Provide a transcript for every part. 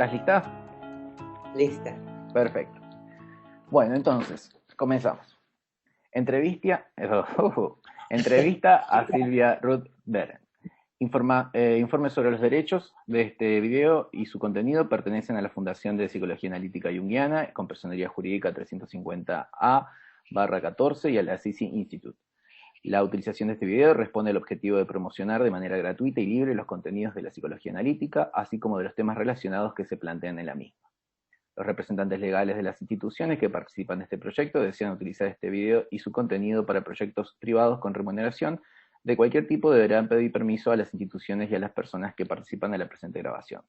¿Estás lista? Lista. Perfecto. Bueno, entonces, comenzamos. Entrevista a Silvia Ruth Berendt. Informe sobre los derechos de este video y su contenido pertenecen a la Fundación de Psicología Analítica Junguiana con personería jurídica 350A/14 y a la Sisi Institute. La utilización de este video responde al objetivo de promocionar de manera gratuita y libre los contenidos de la psicología analítica, así como de los temas relacionados que se plantean en la misma. Los representantes legales de las instituciones que participan de este proyecto desean utilizar este video y su contenido para proyectos privados con remuneración de cualquier tipo deberán pedir permiso a las instituciones y a las personas que participan de la presente grabación.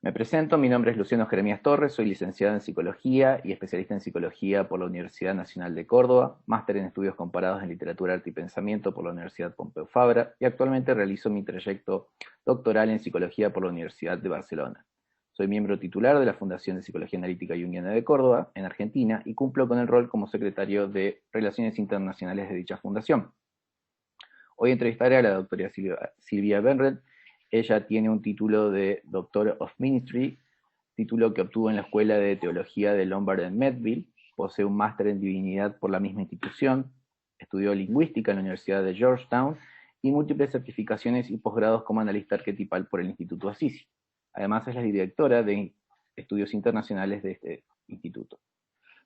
Me presento, mi nombre es Luciano Jeremías Torres, soy licenciado en Psicología y especialista en Psicología por la Universidad Nacional de Córdoba, máster en Estudios Comparados en Literatura, Arte y Pensamiento por la Universidad Pompeu Fabra y actualmente realizo mi trayecto doctoral en Psicología por la Universidad de Barcelona. Soy miembro titular de la Fundación de Psicología Analítica Junguiana de Córdoba, en Argentina, y cumplo con el rol como secretario de Relaciones Internacionales de dicha fundación. Hoy entrevistaré a la doctora Silvia Berendt. Ella tiene un título de Doctor of Ministry, título que obtuvo en la Escuela de Teología de Lombard en Melville, posee un máster en Divinidad por la misma institución, estudió Lingüística en la Universidad de Georgetown y múltiples certificaciones y posgrados como analista arquetipal por el Instituto Assisi. Además es la directora de estudios internacionales de este instituto.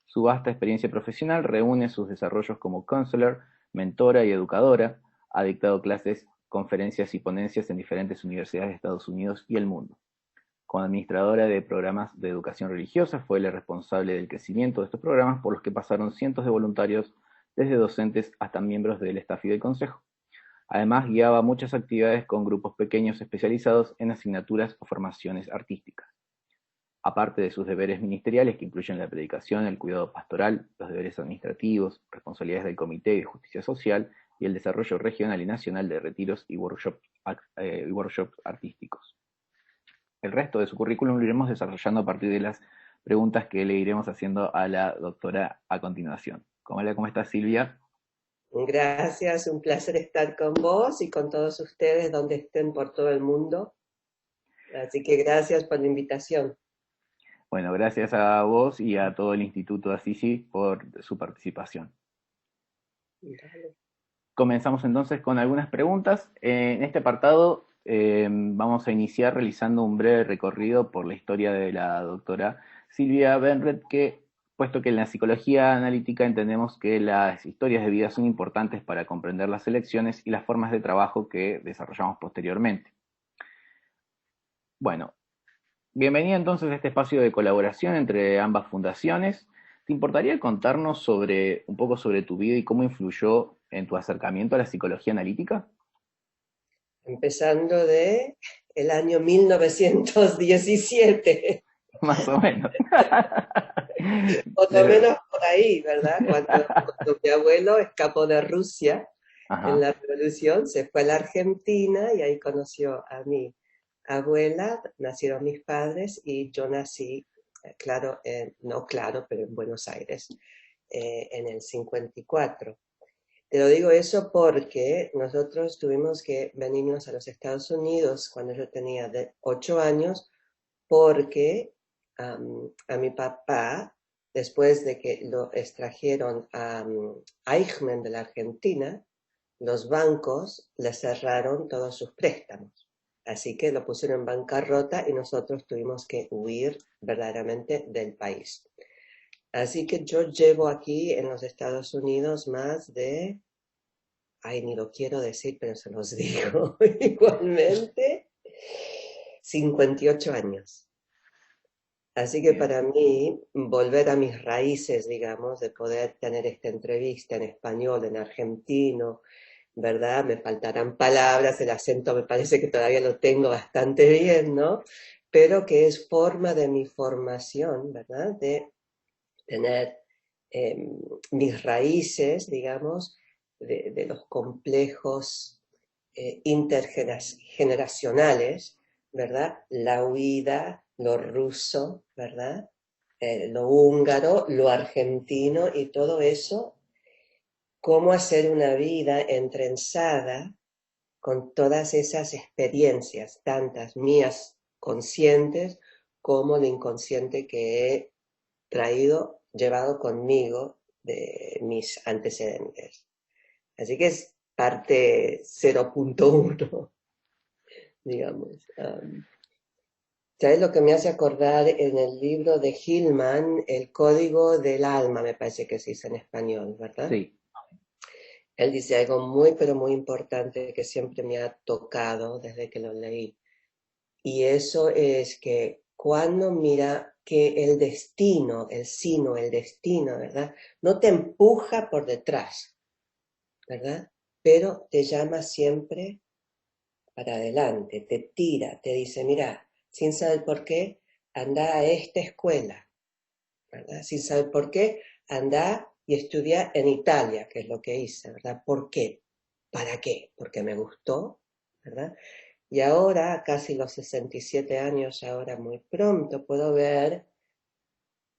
Su vasta experiencia profesional reúne sus desarrollos como counselor, mentora y educadora. Ha dictado clases, conferencias y ponencias en diferentes universidades de Estados Unidos y el mundo. Como administradora de programas de educación religiosa, fue la responsable del crecimiento de estos programas por los que pasaron cientos de voluntarios, desde docentes hasta miembros del staff y del consejo. Además, guiaba muchas actividades con grupos pequeños especializados en asignaturas o formaciones artísticas. Aparte de sus deberes ministeriales que incluyen la predicación, el cuidado pastoral, los deberes administrativos, responsabilidades del Comité de Justicia Social y el desarrollo regional y nacional de retiros y workshops artísticos. El resto de su currículum lo iremos desarrollando a partir de las preguntas que le iremos haciendo a la doctora a continuación. Hola, ¿cómo estás, Silvia? Gracias, un placer estar con vos y con todos ustedes donde estén por todo el mundo. Así que gracias por la invitación. Bueno, gracias a vos y a todo el Instituto Assisi por su participación. Dale. Comenzamos entonces con algunas preguntas. En este apartado vamos a iniciar realizando un breve recorrido por la historia de la doctora Silvia Berendt, puesto que en la psicología analítica entendemos que las historias de vida son importantes para comprender las elecciones y las formas de trabajo que desarrollamos posteriormente. Bueno, bienvenida entonces a este espacio de colaboración entre ambas fundaciones. ¿Te importaría contarnos un poco sobre tu vida y cómo influyó en tu acercamiento a la psicología analítica? Empezando de el año 1917, Más o menos. por lo Pero, menos por ahí, ¿verdad? Cuando mi abuelo escapó de Rusia en ajá. la revolución, se fue a la Argentina y ahí conoció a mi abuela, nacieron mis padres y yo nací, claro, no claro, pero en Buenos Aires, en el 54. Te lo digo eso porque nosotros tuvimos que venirnos a los Estados Unidos cuando yo tenía 8 años porque a mi papá, después de que lo extrajeron a Eichmann de la Argentina, los bancos le cerraron todos sus préstamos. Así que lo pusieron en bancarrota y nosotros tuvimos que huir verdaderamente del país. Así que yo llevo aquí en los Estados Unidos más de, ni lo quiero decir, pero se los digo igualmente, 58 años. Así que Bien. para mí, volver a mis raíces, digamos, de poder tener esta entrevista en español, en argentino, ¿verdad? Me faltarán palabras, el acento me parece que todavía lo tengo bastante bien, ¿no? Pero que es forma de mi formación, ¿verdad? De tener mis raíces, digamos, de los complejos intergeneracionales, ¿verdad? La huida, lo ruso, ¿verdad? Lo húngaro, lo argentino y todo eso, cómo hacer una vida entrenzada con todas esas experiencias, tantas mías conscientes como el inconsciente que he llevado conmigo de mis antecedentes. Así que es parte 0.1, digamos. ¿Sabes lo que me hace acordar en el libro de Hillman, El Código del Alma, me parece que se dice en español, ¿verdad? Sí. Él dice algo muy, pero muy importante que siempre me ha tocado desde que lo leí. Y eso es que cuando mira que el destino, el sino, el destino, ¿verdad? No te empuja por detrás, ¿verdad? Pero te llama siempre para adelante, te tira, te dice, mira, sin saber por qué, anda a esta escuela, ¿verdad? Sin saber por qué, anda y estudia en Italia, que es lo que hice, ¿verdad? ¿Por qué? ¿Para qué? Porque me gustó, ¿verdad? Y ahora, casi los 67 años, ahora muy pronto, puedo ver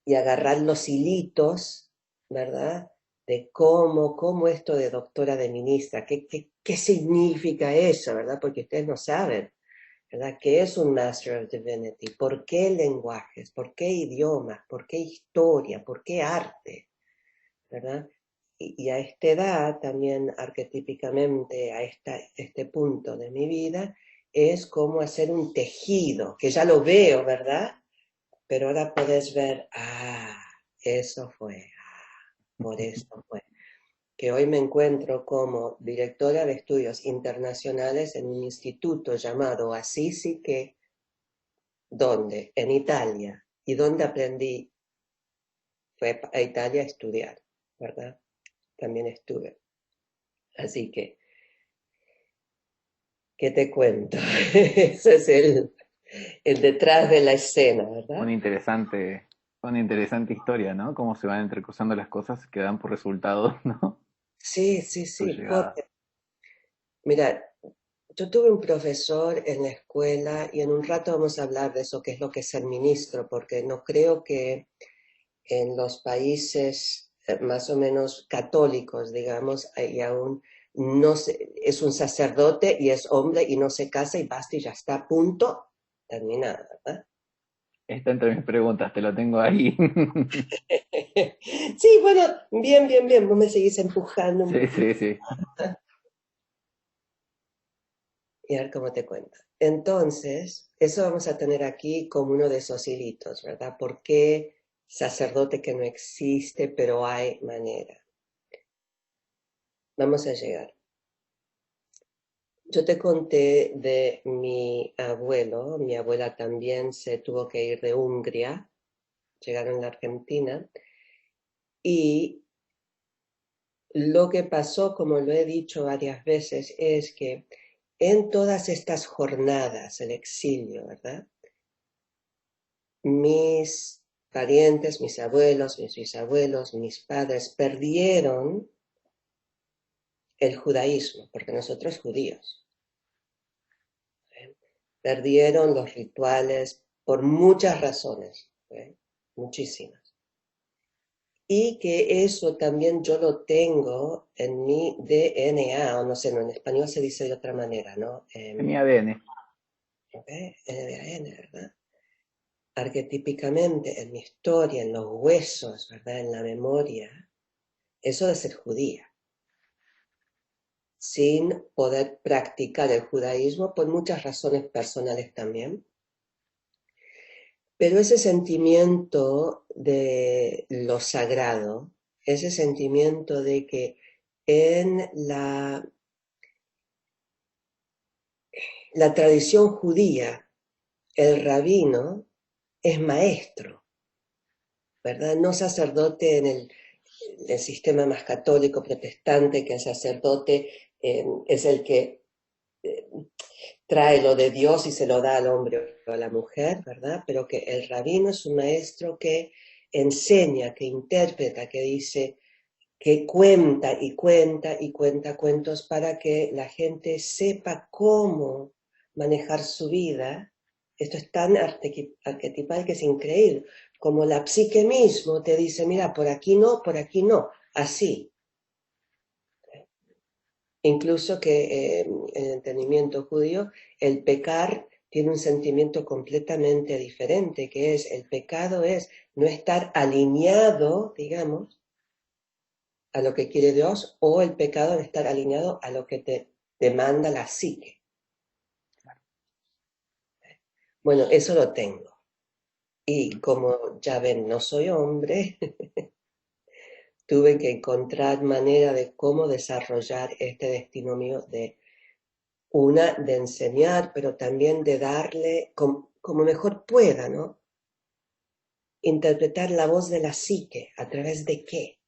y agarrar los hilitos, ¿verdad? De cómo esto de doctora de ministra, qué significa eso, ¿verdad? Porque ustedes no saben, ¿verdad? ¿Qué es un Master of Divinity? ¿Por qué lenguajes? ¿Por qué idiomas? ¿Por qué historia? ¿Por qué arte? ¿Verdad? Y a esta edad, también arquetípicamente, a este punto de mi vida, es como hacer un tejido, que ya lo veo, ¿verdad? Pero ahora podés ver, eso fue, por eso fue. Que hoy me encuentro como directora de estudios internacionales en un instituto llamado Assisi, que, ¿dónde? En Italia. ¿Y dónde aprendí? Fue a Italia a estudiar, ¿verdad? También estuve. Así que, ¿qué te cuento? Ese es el detrás de la escena, ¿verdad? Una interesante historia, ¿no? Cómo se van entrecruzando las cosas que dan por resultado, ¿no? Sí, sí, Tu sí, llegada. porque, mira, yo tuve un profesor en la escuela y en un rato vamos a hablar de eso, qué es lo que es ser ministro, porque no creo que en los países más o menos católicos, digamos, y aún no es un sacerdote y es hombre y no se casa y basta y ya está, punto, terminada, ¿verdad? Está entre mis preguntas, te lo tengo ahí. Sí, bueno, bien, bien, bien, vos me seguís empujando un Sí, poquito sí, sí. y a ver cómo te cuento. Entonces, eso vamos a tener aquí como uno de esos hilitos, ¿verdad? ¿Por qué sacerdote que no existe, pero hay manera? Vamos a llegar. Yo te conté de mi abuelo, mi abuela también se tuvo que ir de Hungría, llegaron a la Argentina, y lo que pasó, como lo he dicho varias veces, es que en todas estas jornadas, el exilio, ¿verdad? Mis parientes, mis abuelos, mis bisabuelos, mis padres perdieron el judaísmo, porque nosotros judíos, ¿eh? Perdieron los rituales por muchas razones, ¿eh? Muchísimas. Y que eso también yo lo tengo en mi DNA, o no sé, no, en español se dice de otra manera, ¿no? En mi ADN. En el ADN, ¿verdad? Arquetípicamente, en mi historia, en los huesos, ¿verdad? En la memoria, eso de ser judía, sin poder practicar el judaísmo por muchas razones personales también. Pero ese sentimiento de lo sagrado, ese sentimiento de que en la tradición judía, el rabino es maestro, ¿verdad? No sacerdote en el sistema más católico protestante, que el sacerdote es el que eh, trae lo de Dios y se lo da al hombre o a la mujer, ¿verdad? Pero que el rabino es un maestro que enseña, que interpreta, que dice, que cuenta y cuenta y cuenta cuentos para que la gente sepa cómo manejar su vida. Esto es tan arquetipal que es increíble. Como la psique mismo te dice, mira, por aquí no, así. Incluso que en el entendimiento judío, el pecar tiene un sentimiento completamente diferente, que es el pecado es no estar alineado, digamos, a lo que quiere Dios, o el pecado es estar alineado a lo que te demanda la psique. Bueno, eso lo tengo. Y como ya ven, no soy hombre, tuve que encontrar manera de cómo desarrollar este destino mío de enseñar, pero también de darle como mejor pueda, ¿no? Interpretar la voz de la psique, ¿a través de qué?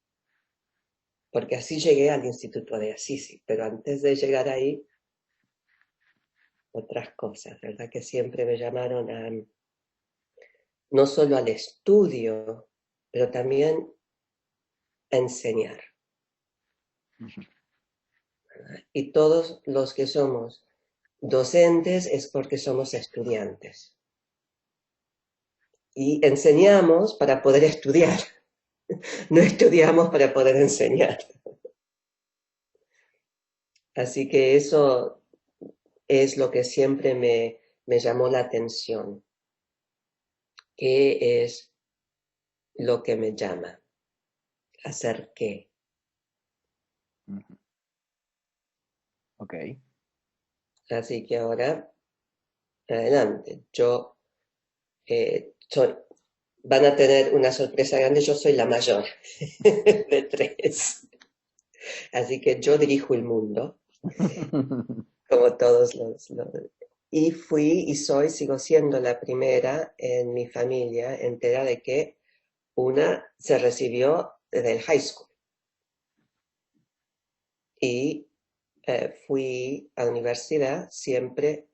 Porque así llegué al Instituto de Assisi, pero antes de llegar ahí, otras cosas, ¿verdad? Que siempre me llamaron no solo al estudio, pero también a enseñar. ¿Verdad? Y todos los que somos docentes es porque somos estudiantes. Y enseñamos para poder estudiar, no estudiamos para poder enseñar. Así que eso es lo que siempre me llamó la atención. ¿Qué es lo que me llama? ¿Hacer qué? Ok. Así que ahora, adelante. Yo van a tener una sorpresa grande, yo soy la mayor de 3. Así que yo dirijo el mundo, como todos y fui y sigo siendo la primera en mi familia entera de que una se recibió del high school. Y fui a la universidad siempre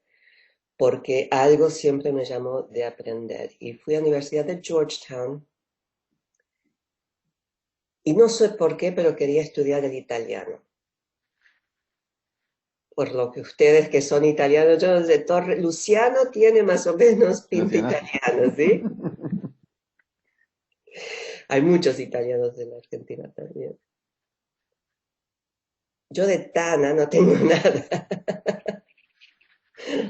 porque algo siempre me llamó de aprender. Y fui a la Universidad de Georgetown y no sé por qué, pero quería estudiar el italiano. Por lo que ustedes que son italianos, yo de Torre, Luciano tiene más o menos pinta italiano, ¿sí? Hay muchos italianos en la Argentina también. Yo de Tana no tengo nada.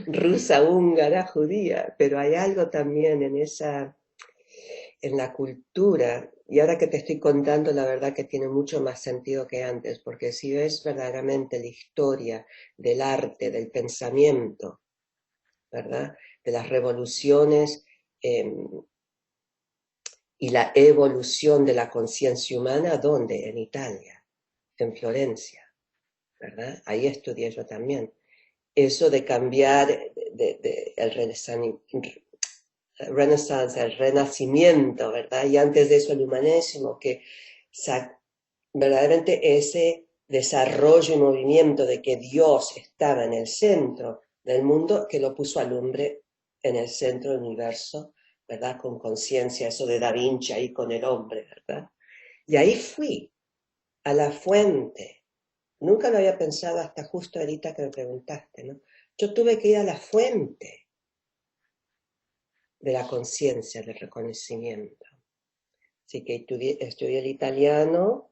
Rusa, húngara, judía, pero hay algo también en la cultura, y ahora que te estoy contando, la verdad que tiene mucho más sentido que antes, porque si ves verdaderamente la historia del arte, del pensamiento, ¿verdad? De las revoluciones y la evolución de la conciencia humana, ¿dónde? En Italia, en Florencia, ¿verdad? Ahí estudié yo también. Eso de cambiar el Renaissance, el Renacimiento, ¿verdad? Y antes de eso el humanismo, que verdaderamente ese desarrollo y movimiento de que Dios estaba en el centro del mundo, que lo puso al hombre en el centro del universo, ¿verdad? Con conciencia, eso de Da Vinci ahí con el hombre, ¿verdad? Y ahí fui, a la fuente. Nunca lo había pensado hasta justo ahorita que me preguntaste, ¿no? Yo tuve que ir a la fuente de la conciencia, del reconocimiento. Así que estudié el italiano,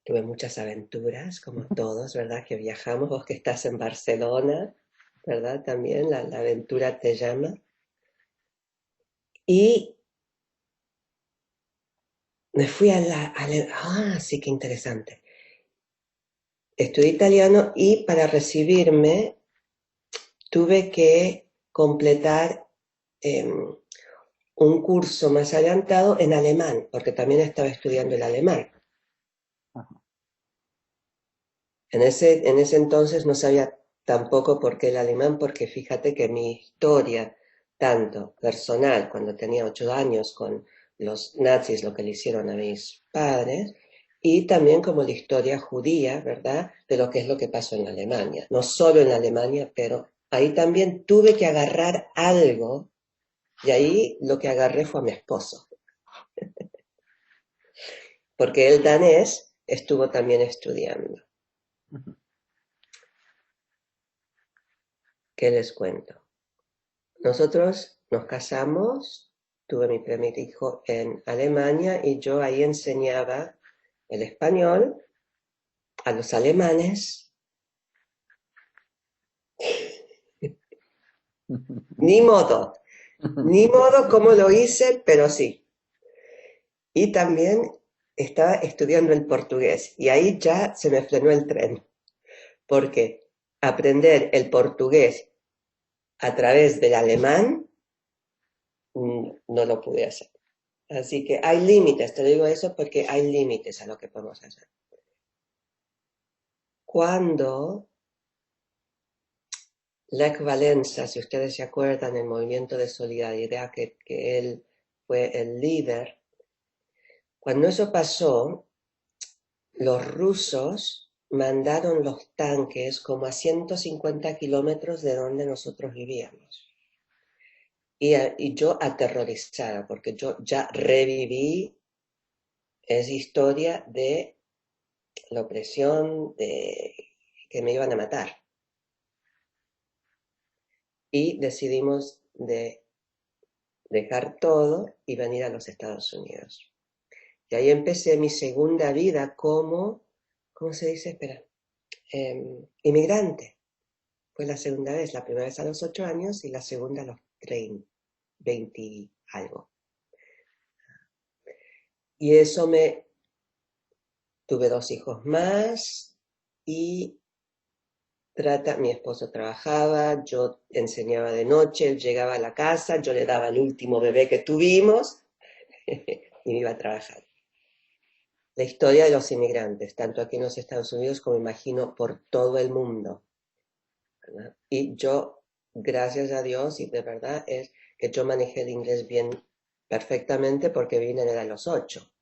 tuve muchas aventuras, como todos, ¿verdad? Que viajamos, vos que estás en Barcelona, ¿verdad? También la aventura te llama. Y me fui sí, qué interesante. Estudié italiano y para recibirme tuve que completar un curso más adelantado en alemán, porque también estaba estudiando el alemán. En ese entonces no sabía tampoco por qué el alemán, porque fíjate que mi historia, tanto personal, cuando tenía 8 años con los nazis, lo que le hicieron a mis padres, y también como la historia judía, ¿verdad?, de lo que es lo que pasó en Alemania. No solo en Alemania, pero ahí también tuve que agarrar algo, y ahí lo que agarré fue a mi esposo. Porque el danés estuvo también estudiando. ¿Qué les cuento? Nosotros nos casamos, tuve mi primer hijo en Alemania y yo ahí enseñaba el español a los alemanes Ni modo cómo lo hice, pero sí. Y también estaba estudiando el portugués y ahí ya se me frenó el tren, porque aprender el portugués a través del alemán no lo pude hacer. Así que hay límites, te digo eso porque hay límites a lo que podemos hacer. Cuando Lech Walesa, si ustedes se acuerdan, el movimiento de solidaridad que él fue el líder, cuando eso pasó, los rusos mandaron los tanques como a 150 kilómetros de donde nosotros vivíamos. Y yo aterrorizada, porque yo ya reviví esa historia de la opresión, de que me iban a matar. Y decidimos de dejar todo y venir a los Estados Unidos. Y ahí empecé mi segunda vida como, ¿cómo se dice? Espera, inmigrante. Fue la segunda vez, la primera vez a los 8 años y la segunda a los 30, 20 y algo. Y eso tuve 2 hijos más y mi esposo trabajaba, yo enseñaba de noche, él llegaba a la casa, yo le daba el último bebé que tuvimos y me iba a trabajar. La historia de los inmigrantes, tanto aquí en los Estados Unidos como imagino por todo el mundo, ¿verdad? Y yo, gracias a Dios, y de verdad es que yo manejé el inglés bien perfectamente porque vine a los 8.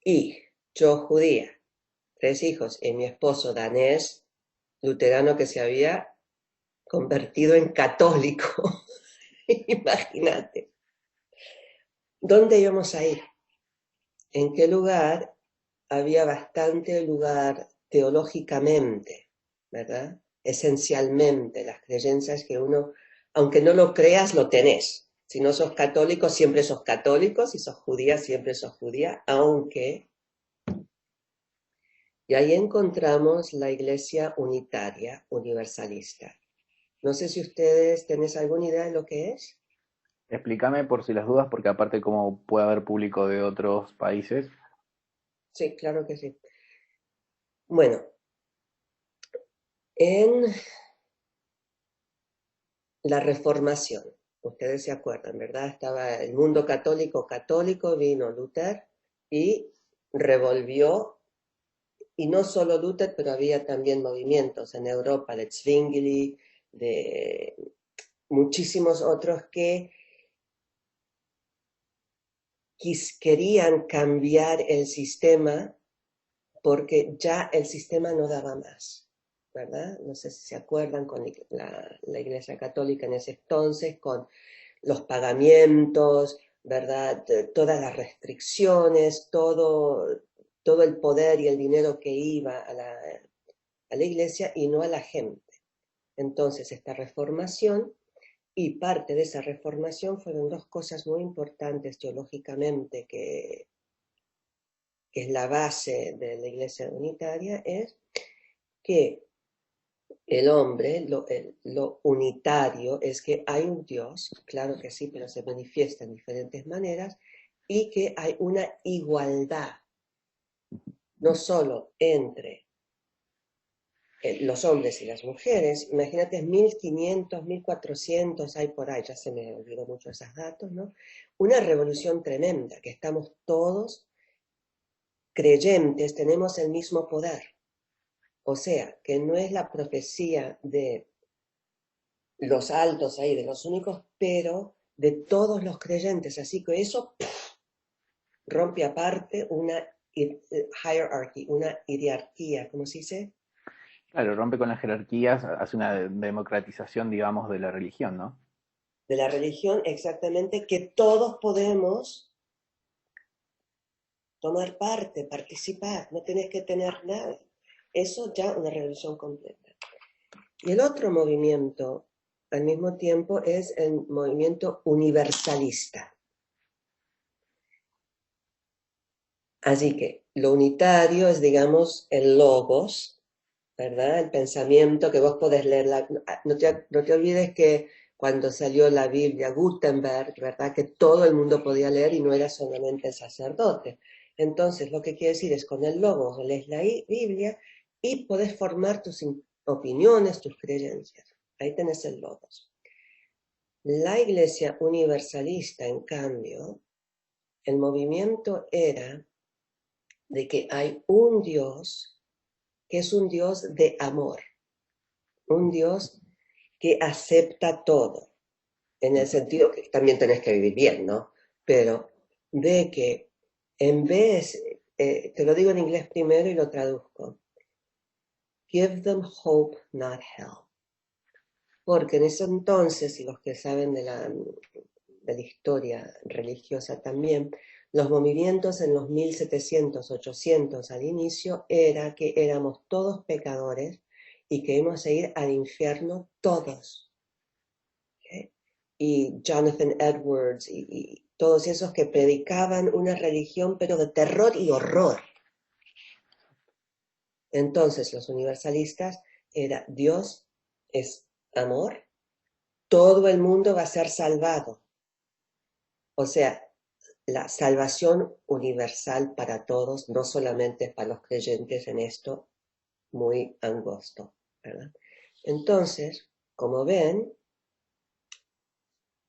Y yo judía, 3 hijos, y mi esposo danés, luterano que se había convertido en católico. Imagínate. ¿Dónde íbamos a ir? ¿En qué lugar? Había bastante lugar teológicamente, ¿verdad? Esencialmente, las creencias que uno, aunque no lo creas, lo tenés. Si no sos católico, siempre sos católico. Si sos judía, siempre sos judía, aunque... Y ahí encontramos la iglesia unitaria, universalista. No sé si ustedes tenés alguna idea de lo que es. Explícame por si las dudas, porque aparte como puede haber público de otros países. Sí, claro que sí. Bueno, en la Reformación, ustedes se acuerdan, ¿verdad? Estaba el mundo católico, vino Lutero y revolvió, y no solo Lutero, pero había también movimientos en Europa, de Zwingli, de muchísimos otros que querían cambiar el sistema porque ya el sistema no daba más, ¿verdad? No sé si se acuerdan con la Iglesia Católica en ese entonces, con los pagamientos, ¿verdad? Todas las restricciones, todo el poder y el dinero que iba a la iglesia y no a la gente. Entonces, esta reformación y parte de esa reformación fueron 2 cosas muy importantes teológicamente que es la base de la iglesia unitaria, es que el hombre, lo unitario es que hay un Dios, claro que sí, pero se manifiesta en diferentes maneras, y que hay una igualdad, no solo entre los hombres y las mujeres. Imagínate, 1500, 1400, hay por ahí, ya se me olvidó mucho esos datos, ¿no? Una revolución tremenda, que estamos todos creyentes, tenemos el mismo poder. O sea, que no es la profecía de los altos ahí, de los únicos, pero de todos los creyentes. Así que eso rompe aparte una hierarchy, una hierarquía, ¿cómo se dice? Claro, rompe con las jerarquías, hace una democratización, digamos, de la religión, ¿no? De la religión, exactamente, que todos podemos tomar parte, participar, no tenés que tener nada. Eso ya una revolución completa. Y el otro movimiento, al mismo tiempo, es el movimiento universalista. Así que lo unitario es, digamos, el logos, ¿verdad? El pensamiento que vos podés leer. No te olvides que cuando salió la Biblia, Gutenberg, ¿verdad? Que todo el mundo podía leer y no era solamente el sacerdote. Entonces, lo que quiere decir es, con el logo lees la Biblia y podés formar tus opiniones, tus creencias. Ahí tenés el logos. La Iglesia universalista, en cambio, el movimiento era de que hay un Dios que es un Dios de amor, un Dios que acepta todo, en el sentido que también tenés que vivir bien, ¿no? Pero de que en vez, te lo digo en inglés primero y lo traduzco, give them hope, not hell. Porque en ese entonces, y los que saben de la historia religiosa también, los movimientos en los 1700, 800 al inicio era que éramos todos pecadores y que íbamos a ir al infierno todos. ¿Okay? Y Jonathan Edwards y todos esos que predicaban una religión pero de terror y horror. Entonces los universalistas era Dios es amor, todo el mundo va a ser salvado. O sea, la salvación universal para todos, no solamente para los creyentes en esto muy angosto, ¿verdad? Entonces, como ven,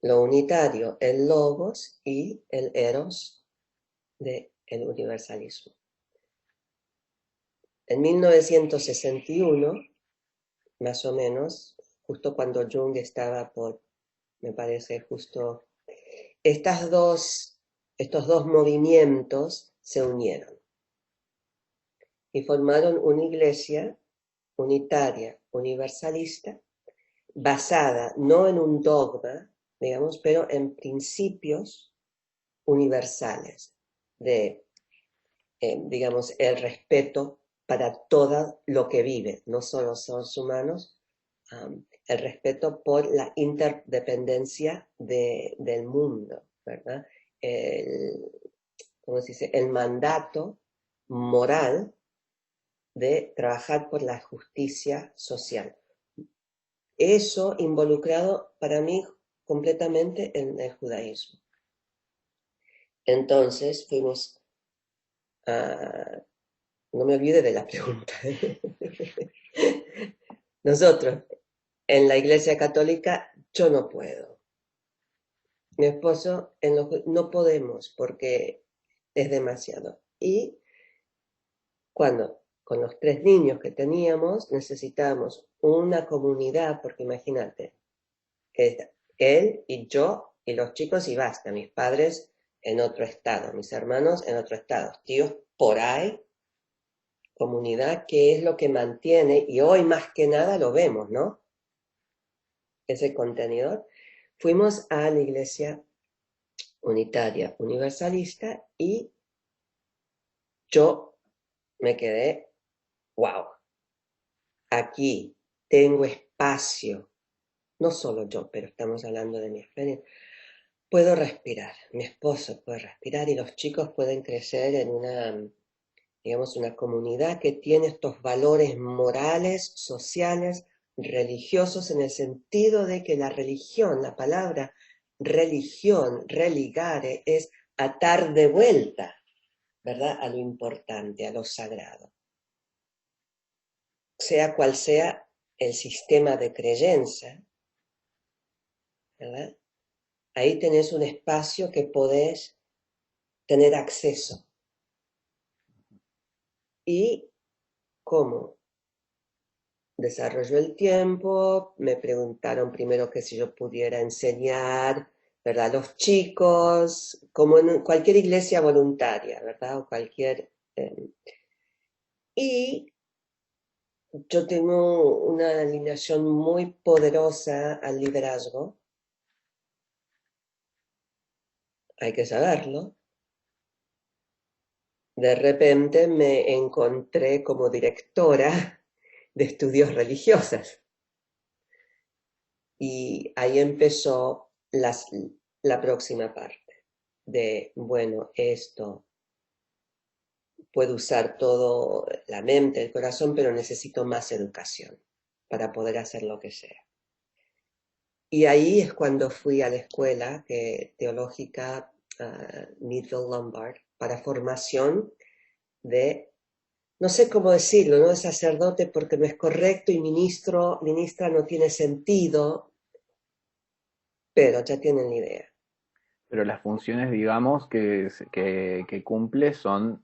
lo unitario, el logos y el eros del universalismo. En 1961, más o menos, justo cuando Jung estaba por, me parece, justo, estos dos movimientos se unieron y formaron una iglesia unitaria, universalista, basada no en un dogma, digamos, pero en principios universales de, digamos, el respeto para todo lo que vive, no solo seres humanos, el respeto por la interdependencia del mundo, ¿verdad? ¿Cómo se dice? El mandato moral de trabajar por la justicia social. Eso involucrado para mí completamente en el judaísmo. Entonces fuimos a... No me olvide de la pregunta. Nosotros, en la Iglesia Católica, yo no puedo. Mi esposo, no podemos porque es demasiado. Y cuando con los 3 niños que teníamos necesitábamos una comunidad, porque imagínate, él y yo y los chicos y basta, mis padres en otro estado, mis hermanos en otro estado, tíos por ahí, comunidad que es lo que mantiene, y hoy más que nada lo vemos, ¿no? Ese contenedor. Fuimos a la iglesia unitaria, universalista, y yo me quedé, wow, aquí tengo espacio, no solo yo, pero estamos hablando de mi experiencia. Puedo respirar, mi esposo puede respirar y los chicos pueden crecer en una, digamos, una comunidad que tiene estos valores morales, sociales, religiosos, en el sentido de que la religión, la palabra religión, religare, es atar de vuelta, ¿verdad?, a lo importante, a lo sagrado. Sea cual sea el sistema de creencia, ¿verdad? Ahí tenés un espacio que podés tener acceso. Y cómo desarrolló el tiempo, me preguntaron primero que si yo pudiera enseñar, ¿verdad?, a los chicos, como en cualquier iglesia voluntaria, ¿verdad?, o cualquier... y yo tengo una alineación muy poderosa al liderazgo, hay que saberlo. De repente me encontré como directora de estudios religiosos. Y ahí empezó la próxima parte de, bueno, esto puedo usar todo, la mente, el corazón, pero necesito más educación para poder hacer lo que sea. Y ahí es cuando fui a la escuela teológica Needville Lombard para formación de, no sé cómo decirlo, no de sacerdote porque no es correcto y ministra no tiene sentido, pero ya tienen la idea. Pero las funciones, digamos, que cumple son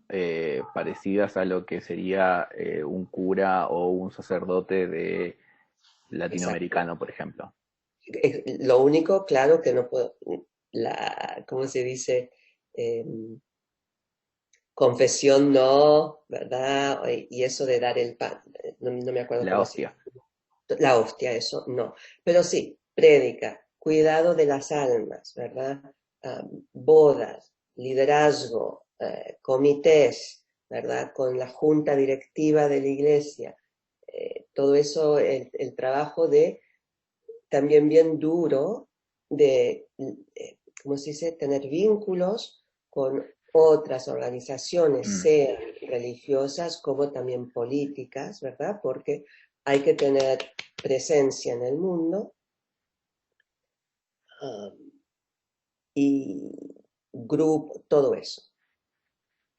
parecidas a lo que sería un cura o un sacerdote de Exacto. latinoamericano, por ejemplo. Lo único, claro, que no puedo, ¿cómo se dice? Confesión no, ¿verdad? Y eso de dar el pan, no me acuerdo La cómo se hostia. llama. La hostia, eso no. Pero sí, prédica, cuidado de las almas, ¿verdad? Bodas, liderazgo, comités, ¿verdad? Con la junta directiva de la iglesia. Todo eso, el trabajo de también bien duro de, ¿cómo se dice?, tener vínculos con otras organizaciones, Mm. sean religiosas como también políticas, ¿verdad? Porque hay que tener presencia en el mundo y grupo, todo eso.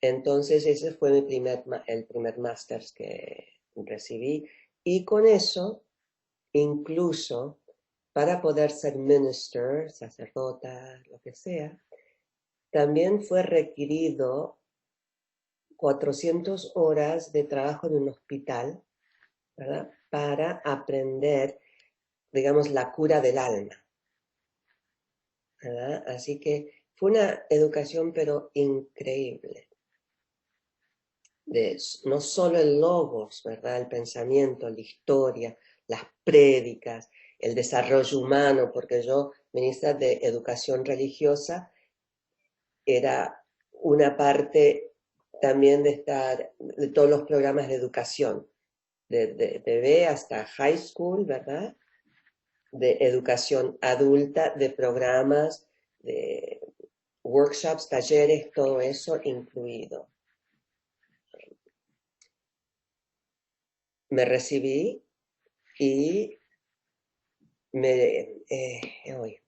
Entonces ese fue el primer máster que recibí y con eso incluso para poder ser minister, sacerdota, lo que sea, también fue requerido 400 horas de trabajo en un hospital, ¿verdad? Para aprender, digamos, la cura del alma, ¿verdad? Así que fue una educación pero increíble. No solo el logos, ¿verdad? El pensamiento, la historia, las prédicas, el desarrollo humano, porque yo, ministra de Educación Religiosa, era una parte también de todos los programas de educación, de bebé hasta high school, ¿verdad? De educación adulta, de programas, de workshops, talleres, todo eso incluido. Me recibí y hoy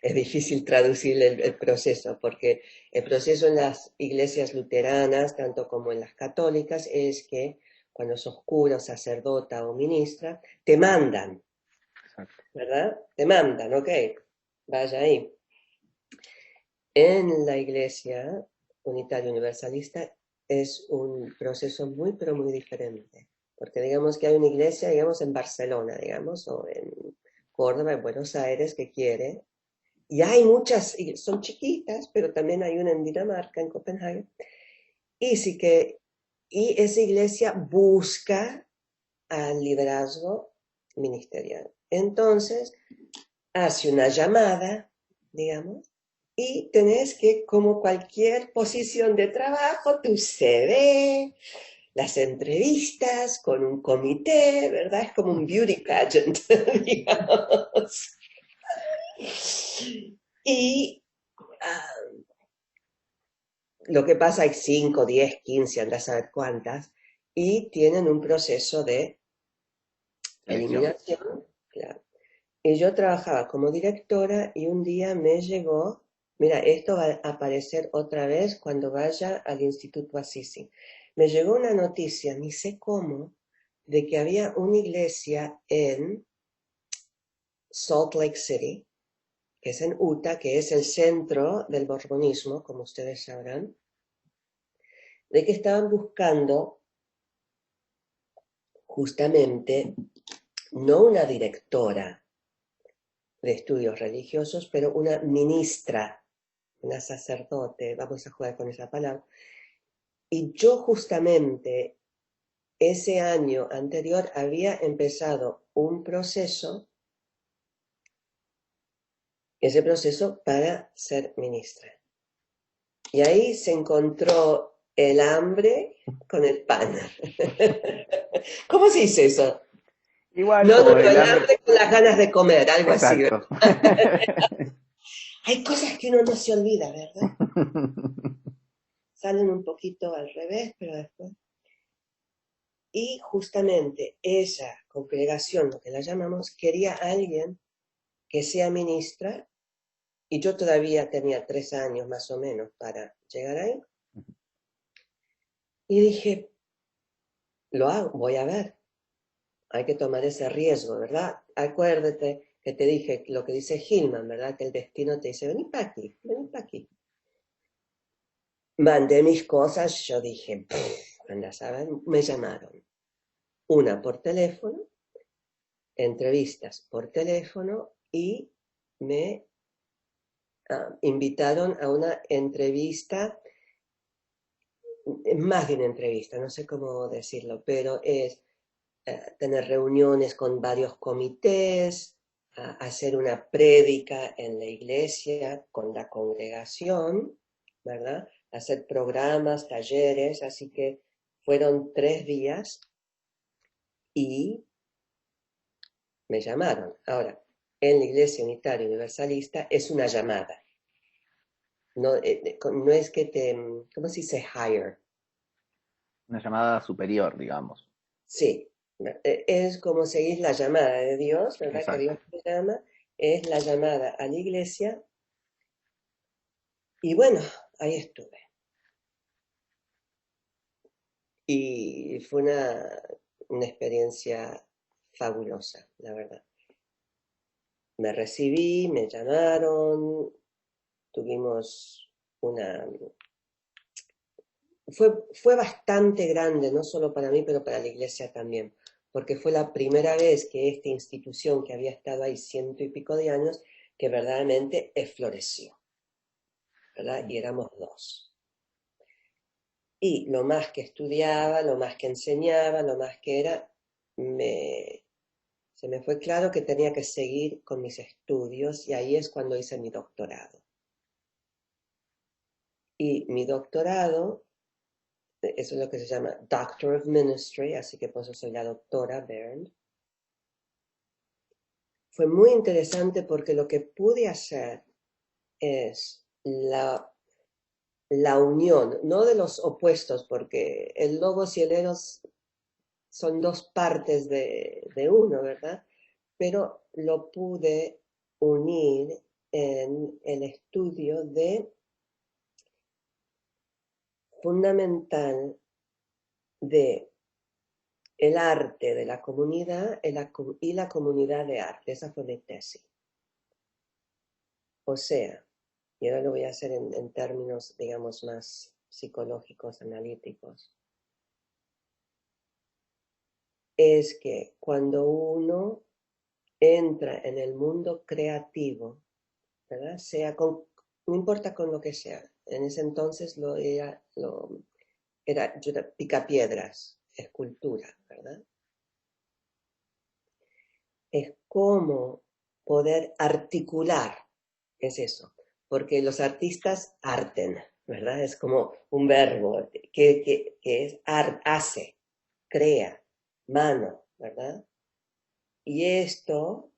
es difícil traducir el proceso, porque el proceso en las iglesias luteranas, tanto como en las católicas, es que cuando sos cura, sacerdota o ministra, te mandan, Exacto. ¿verdad? Te mandan, ok, vaya ahí. En la iglesia unitaria universalista es un proceso muy, pero muy diferente, porque digamos que hay una iglesia, digamos, en Barcelona, digamos, o en Córdoba, en Buenos Aires, que quiere. Y hay muchas, son chiquitas, pero también hay una en Dinamarca, en Copenhague. Y sí y esa iglesia busca al liderazgo ministerial. Entonces, hace una llamada, digamos, y tenés que, como cualquier posición de trabajo, tu CV, las entrevistas con un comité, ¿verdad? Es como un beauty pageant, digamos. Y lo que pasa hay 5, 10, 15, andás a saber cuántas, y tienen un proceso de Selección. eliminación. Claro. Y yo trabajaba como directora y un día me llegó, mira, esto va a aparecer otra vez cuando vaya al Instituto Assisi. Me llegó una noticia, ni sé cómo, de que había una iglesia en Salt Lake City, que es en Utah, que es el centro del borbonismo, como ustedes sabrán, de que estaban buscando justamente no una directora de estudios religiosos, pero una ministra, una sacerdote, vamos a jugar con esa palabra. Y yo justamente ese año anterior había empezado un proceso, ese proceso para ser ministra. Y ahí se encontró el hambre con el pan. ¿Cómo se dice eso? Igual No, como el el hambre. hambre con las ganas de comer, algo así. Exacto. Hay cosas que uno no se olvida, ¿verdad? salen un poquito al revés, pero después... Y justamente esa congregación, lo que la llamamos, quería a alguien que sea ministra, y yo todavía tenía 3 años más o menos para llegar ahí. Y dije, lo hago, voy a ver, hay que tomar ese riesgo, ¿verdad? Acuérdate que te dije lo que dice Hillman, ¿verdad? Que el destino te dice, vení para aquí, vení para aquí. Mandé mis cosas, yo dije, anda a saber, me llamaron. Una por teléfono, entrevistas por teléfono, y me invitaron a una entrevista, más de una entrevista, no sé cómo decirlo, pero es tener reuniones con varios comités, hacer una prédica en la iglesia con la congregación, ¿verdad? Hacer programas, talleres, así que fueron 3 días y me llamaron. Ahora, en la Iglesia Unitaria Universalista es una llamada. No, no es que te, ¿cómo se dice hire? Una llamada superior, digamos. Sí, es como seguir la llamada de Dios, ¿verdad? Que Dios Exacto. te llama, es la llamada a la iglesia. Y bueno, ahí estuve. Y fue una experiencia fabulosa, la verdad. Me recibí, me llamaron, tuvimos una... Fue bastante grande, no solo para mí, pero para la iglesia también, porque fue la primera vez que esta institución que había estado ahí 100 y pico de años, que verdaderamente floreció, ¿verdad? Y éramos 2. Y lo más que estudiaba, lo más que enseñaba, lo más que era, se me fue claro que tenía que seguir con mis estudios, y ahí es cuando hice mi doctorado. Y mi doctorado, eso es lo que se llama Doctor of Ministry, así que por eso soy la doctora Bernd. Fue muy interesante porque lo que pude hacer es la unión, no de los opuestos, porque el logos y el eros son 2 partes de uno, ¿verdad? Pero lo pude unir en el estudio de fundamental de el arte de la comunidad y la comunidad de arte. Esa fue mi tesis. O sea, y ahora lo voy a hacer en términos, digamos, más psicológicos, analíticos, es que cuando uno entra en el mundo creativo, ¿verdad? No importa con lo que sea, en ese entonces era picapiedras, escultura, ¿verdad? Es como poder articular, es eso, porque los artistas arten, ¿verdad? Es como un verbo que es hace, crea, mano, ¿verdad? Y esto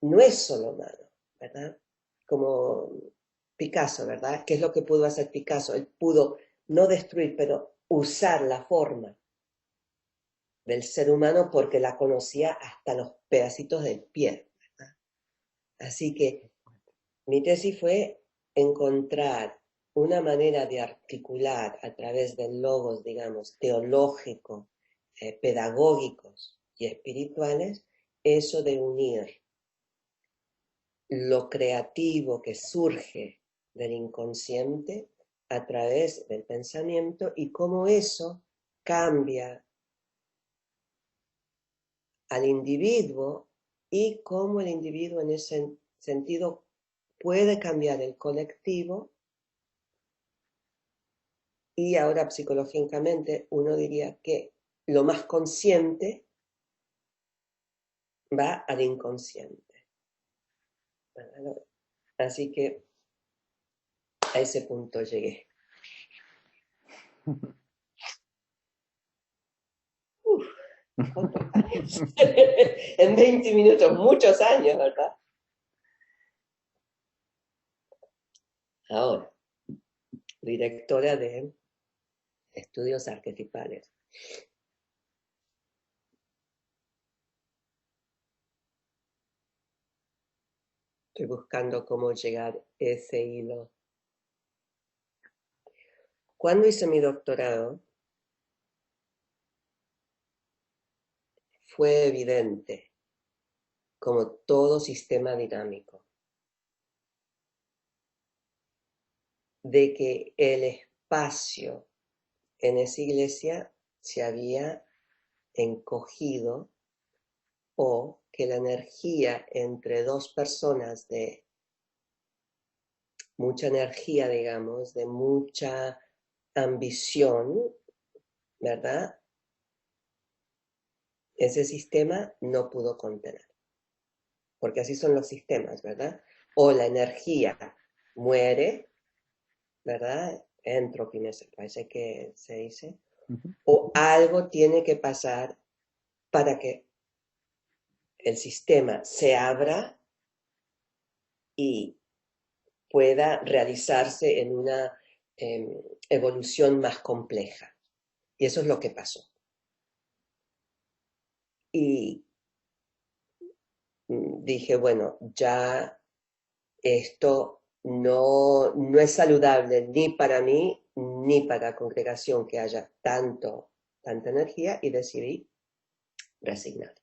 no es solo mano, ¿verdad? Como Picasso, ¿verdad? ¿Qué es lo que pudo hacer Picasso? Él pudo no destruir, pero usar la forma del ser humano porque la conocía hasta los pedacitos del pie, ¿verdad? Así que mi tesis fue encontrar una manera de articular a través de logos, digamos, teológicos, pedagógicos y espirituales, eso de unir lo creativo que surge del inconsciente a través del pensamiento, y cómo eso cambia al individuo, y cómo el individuo en ese sentido puede cambiar el colectivo. Y ahora psicológicamente uno diría que lo más consciente va al inconsciente. Así que a ese punto llegué. Uf, ¿cuántos años? En 20 minutos, muchos años, ¿verdad? Ahora, directora de estudios arquetipales. Estoy buscando cómo llegar a ese hilo. Cuando hice mi doctorado, fue evidente, como todo sistema dinámico, de que el espacio en esa iglesia se había encogido, o que la energía entre dos personas de mucha energía, digamos, de mucha ambición, ¿verdad? Ese sistema no pudo contener. Porque así son los sistemas, ¿verdad? O la energía muere, ¿verdad? Entropy me parece que se dice. O algo tiene que pasar para que el sistema se abra y pueda realizarse en una evolución más compleja. Y eso es lo que pasó. Y dije, bueno, ya esto no es saludable ni para mí ni para la congregación que haya tanta energía, y decidí resignar.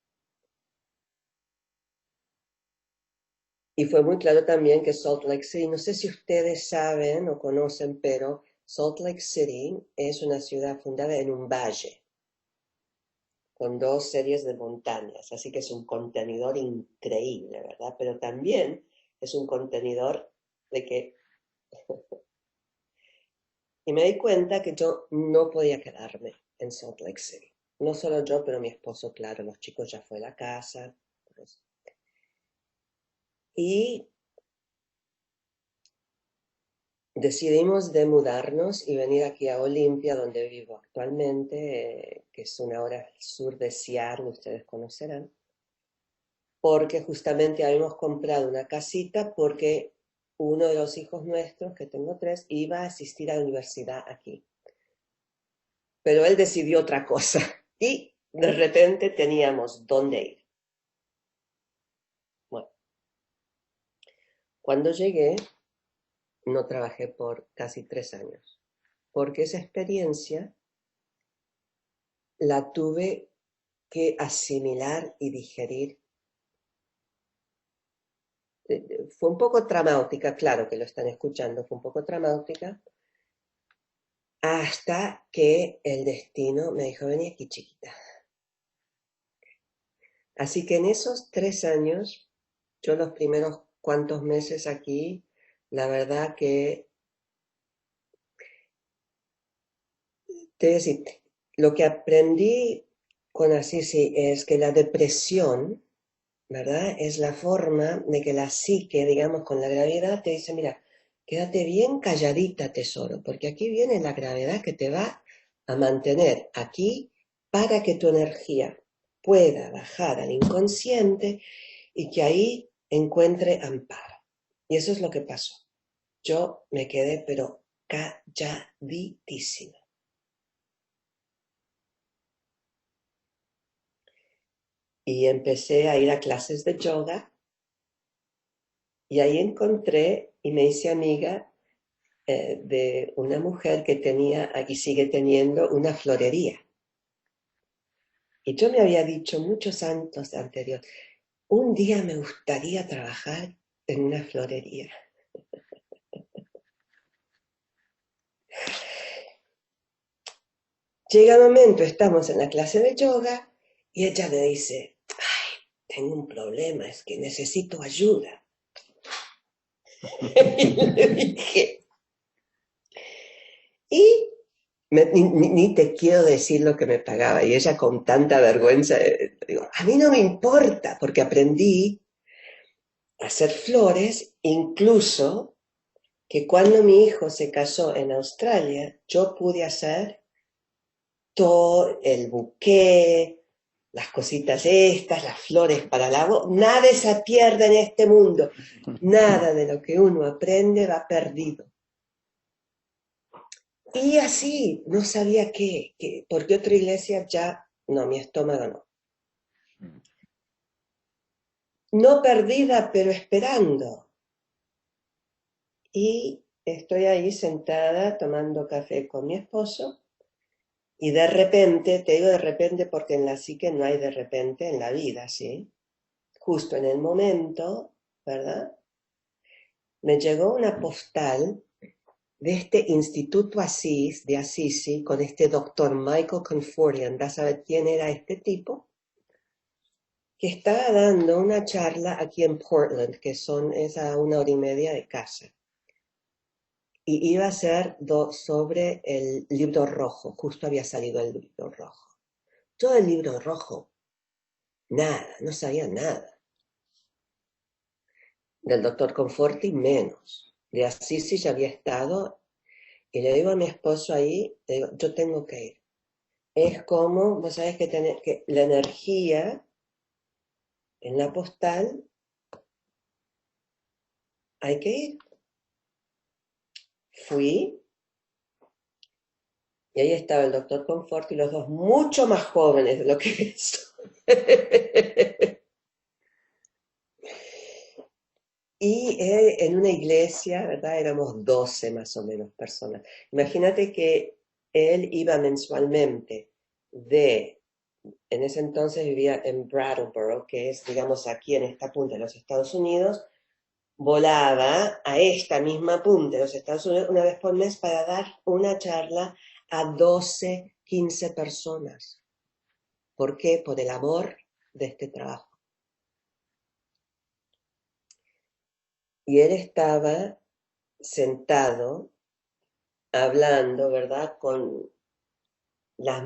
Y fue muy claro también que Salt Lake City, no sé si ustedes saben o conocen, pero Salt Lake City es una ciudad fundada en un valle, con 2 series de montañas, así que es un contenedor increíble, ¿verdad? Pero también es un contenedor de que... Y me di cuenta que yo no podía quedarme en Salt Lake City. No solo yo, pero mi esposo, claro, los chicos ya fue a la casa. Y decidimos de mudarnos y venir aquí a Olympia, donde vivo actualmente, que es una hora al sur de Seattle, ustedes conocerán, porque justamente habíamos comprado una casita porque uno de los hijos nuestros, que tengo 3, iba a asistir a la universidad aquí. Pero él decidió otra cosa y de repente teníamos dónde ir. Bueno, cuando llegué, no trabajé por casi 3 años, porque esa experiencia la tuve que asimilar y digerir. Fue un poco traumática, claro que lo están escuchando, fue un poco traumática, hasta que el destino me dijo, vení aquí, chiquita. Así que en esos 3 años, yo los primeros cuantos meses aquí, la verdad que, te voy a decir, lo que aprendí con Assisi es que la depresión, ¿verdad? Es la forma de que la psique, digamos, con la gravedad te dice, mira, quédate bien calladita, tesoro, porque aquí viene la gravedad que te va a mantener aquí para que tu energía pueda bajar al inconsciente y que ahí encuentre amparo. Y eso es lo que pasó. Yo me quedé, pero calladísima. Y empecé a ir a clases de yoga y ahí encontré y me hice amiga de una mujer que tenía, aquí sigue teniendo, una florería. Y yo me había dicho muchos años anteriores, un día me gustaría trabajar en una florería. Llega el momento, estamos en la clase de yoga y ella me dice, ay, tengo un problema, es que necesito ayuda. Y le dije, y ni te quiero decir lo que me pagaba. Y ella con tanta vergüenza, digo, a mí no me importa, porque aprendí a hacer flores, incluso que cuando mi hijo se casó en Australia, yo pude hacer todo el buqué, las cositas estas, las flores para la boda. Nada se pierde en este mundo. Nada de lo que uno aprende va perdido. Y así, no sabía porque otra iglesia ya, no, mi estómago no. No perdida, pero esperando. Y estoy ahí sentada tomando café con mi esposo y de repente, te digo de repente porque en la psique no hay de repente en la vida, ¿sí? Justo en el momento, ¿verdad? Me llegó una postal de este Instituto Asís, de Assisi, con este doctor Michael Conforti. ¿Andás a ver quién era este tipo? Que estaba dando una charla aquí en Portland, es a 1 hora y media de casa. Y iba a ser sobre el libro rojo, justo había salido el libro rojo. Todo el libro rojo, nada, no sabía nada. Del doctor Conforti menos. De Assisi ya había estado, y le digo a mi esposo ahí, le digo, yo tengo que ir. Es como, vos sabés que la energía en la postal hay que ir. Fui, y ahí estaba el doctor Conforti y los dos mucho más jóvenes de lo que es. Y en una iglesia, ¿verdad? Éramos 12 más o menos personas. Imagínate que él iba mensualmente en ese entonces vivía en Brattleboro, que es, digamos, aquí en esta punta de los Estados Unidos, volaba a esta misma punta de los Estados Unidos una vez por mes para dar una charla a 12, 15 personas. ¿Por qué? Por el amor de este trabajo. Y él estaba sentado hablando, ¿verdad? Con las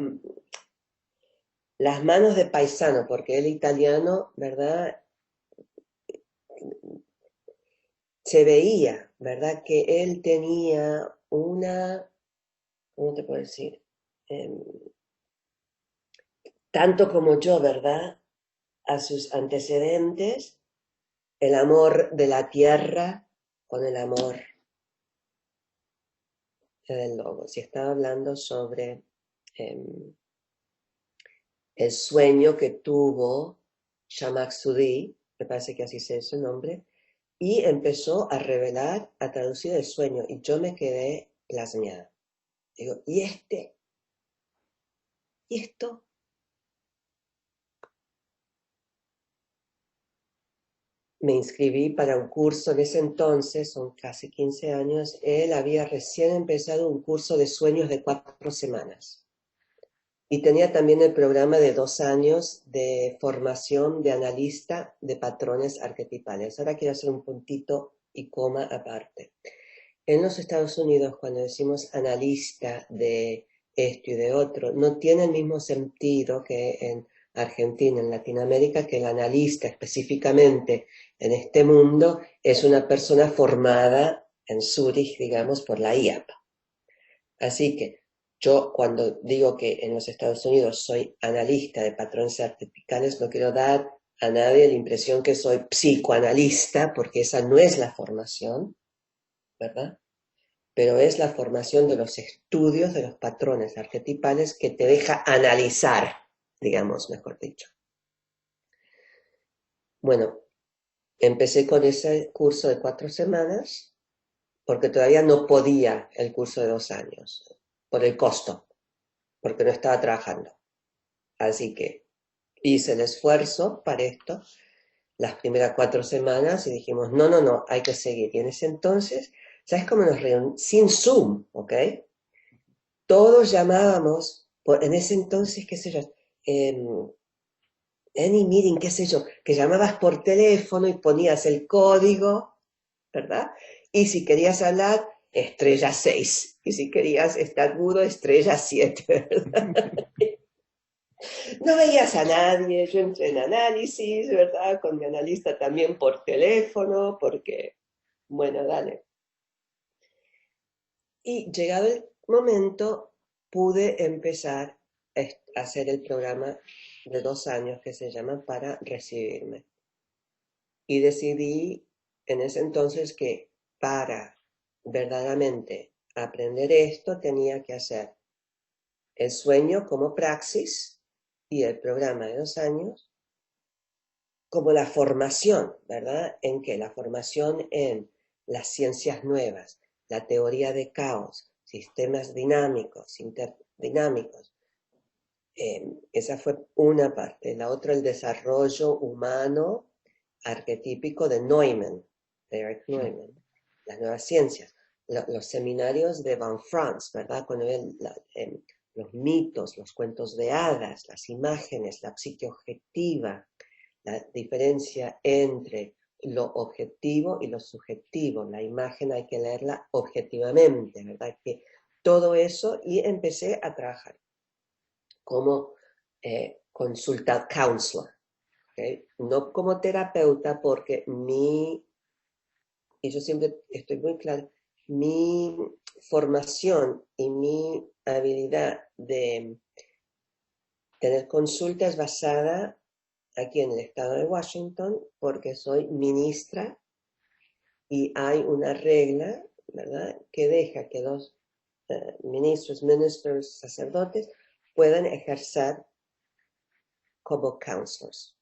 manos de paisano, porque él italiano, ¿verdad? Se veía, ¿verdad? Que él tenía ¿cómo te puedo decir? Tanto como yo, ¿verdad? A sus antecedentes, el amor de la tierra con el amor del lobo. Si estaba hablando sobre el sueño que tuvo Shamak Sudi, me parece que así es su nombre, y empezó a revelar, a traducir el sueño, y yo me quedé plasmeada. Digo, ¿y ¿y esto? Me inscribí para un curso en ese entonces, son casi 15 años, él había recién empezado un curso de sueños de 4 semanas. Y tenía también el programa de 2 años de formación de analista de patrones arquetipales. Ahora quiero hacer un puntito y coma aparte. En los Estados Unidos, cuando decimos analista de esto y de otro, no tiene el mismo sentido que en Argentina, en Latinoamérica, que el analista específicamente en este mundo es una persona formada en Zurich, digamos, por la IAP. Así que yo cuando digo que en los Estados Unidos soy analista de patrones arquetipales, no quiero dar a nadie la impresión que soy psicoanalista, porque esa no es la formación, ¿verdad? Pero es la formación de los estudios de los patrones arquetipales que te deja analizar, digamos, mejor dicho. Bueno, empecé con ese curso de 4 semanas, porque todavía no podía el curso de 2 años, por el costo, porque no estaba trabajando. Así que hice el esfuerzo para esto, las primeras 4 semanas, y dijimos, no, hay que seguir. Y en ese entonces, ¿sabes cómo nos reunimos? Sin Zoom, ¿ok? Todos llamábamos, en ese entonces, qué sé yo, any meeting, qué sé yo, que llamabas por teléfono y ponías el código, ¿verdad? Y si querías hablar, estrella 6. Y si querías estar mudo, estrella 7, ¿verdad? No veías a nadie, yo entré en análisis, ¿verdad? Con mi analista también por teléfono, porque, bueno, dale. Y llegado el momento, pude empezar a hacer el programa de 2 años que se llama Para Recibirme. Y decidí en ese entonces que para verdaderamente aprender esto tenía que hacer el sueño como praxis y el programa de 2 años como la formación, ¿verdad? ¿En qué? La formación en las ciencias nuevas, la teoría de caos, sistemas dinámicos, interdinámicos. Esa fue una parte. La otra, el desarrollo humano arquetípico de Neumann, de Eric Neumann, las nuevas ciencias. Los seminarios de Van Frans, ¿verdad? Cuando ven los mitos, los cuentos de hadas, las imágenes, la psique objetiva, la diferencia entre lo objetivo y lo subjetivo. La imagen hay que leerla objetivamente, ¿verdad? Que todo eso, y empecé a trabajar como consulta counselor, ¿okay? No como terapeuta, porque y yo siempre estoy muy clara, mi formación y mi habilidad de tener consultas basada aquí en el estado de Washington, porque soy ministra y hay una regla, ¿verdad?, que deja que los ministers, sacerdotes, puedan ejercer como counselors.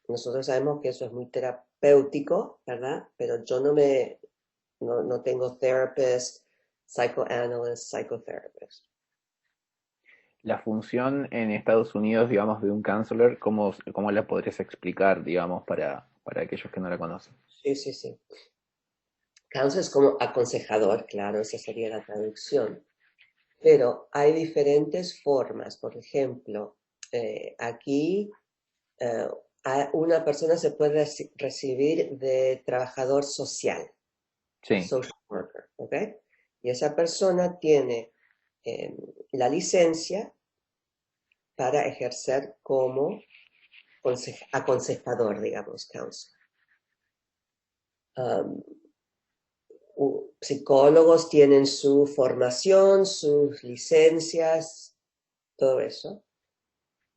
Nosotros sabemos que eso es muy terapéutico, ¿verdad? Pero yo no tengo therapist, psychoanalyst, psychotherapist. La función en Estados Unidos, digamos, de un counselor, ¿cómo la podrías explicar, digamos, para aquellos que no la conocen? Sí, sí, sí. Counselor es como aconsejador, claro, esa sería la traducción. Pero hay diferentes formas. Por ejemplo, aquí una persona se puede recibir de trabajador social, Sí, social worker, ¿ok? Y esa persona tiene la licencia para ejercer como aconsejador, digamos, counselor. Psicólogos tienen su formación, sus licencias, todo eso.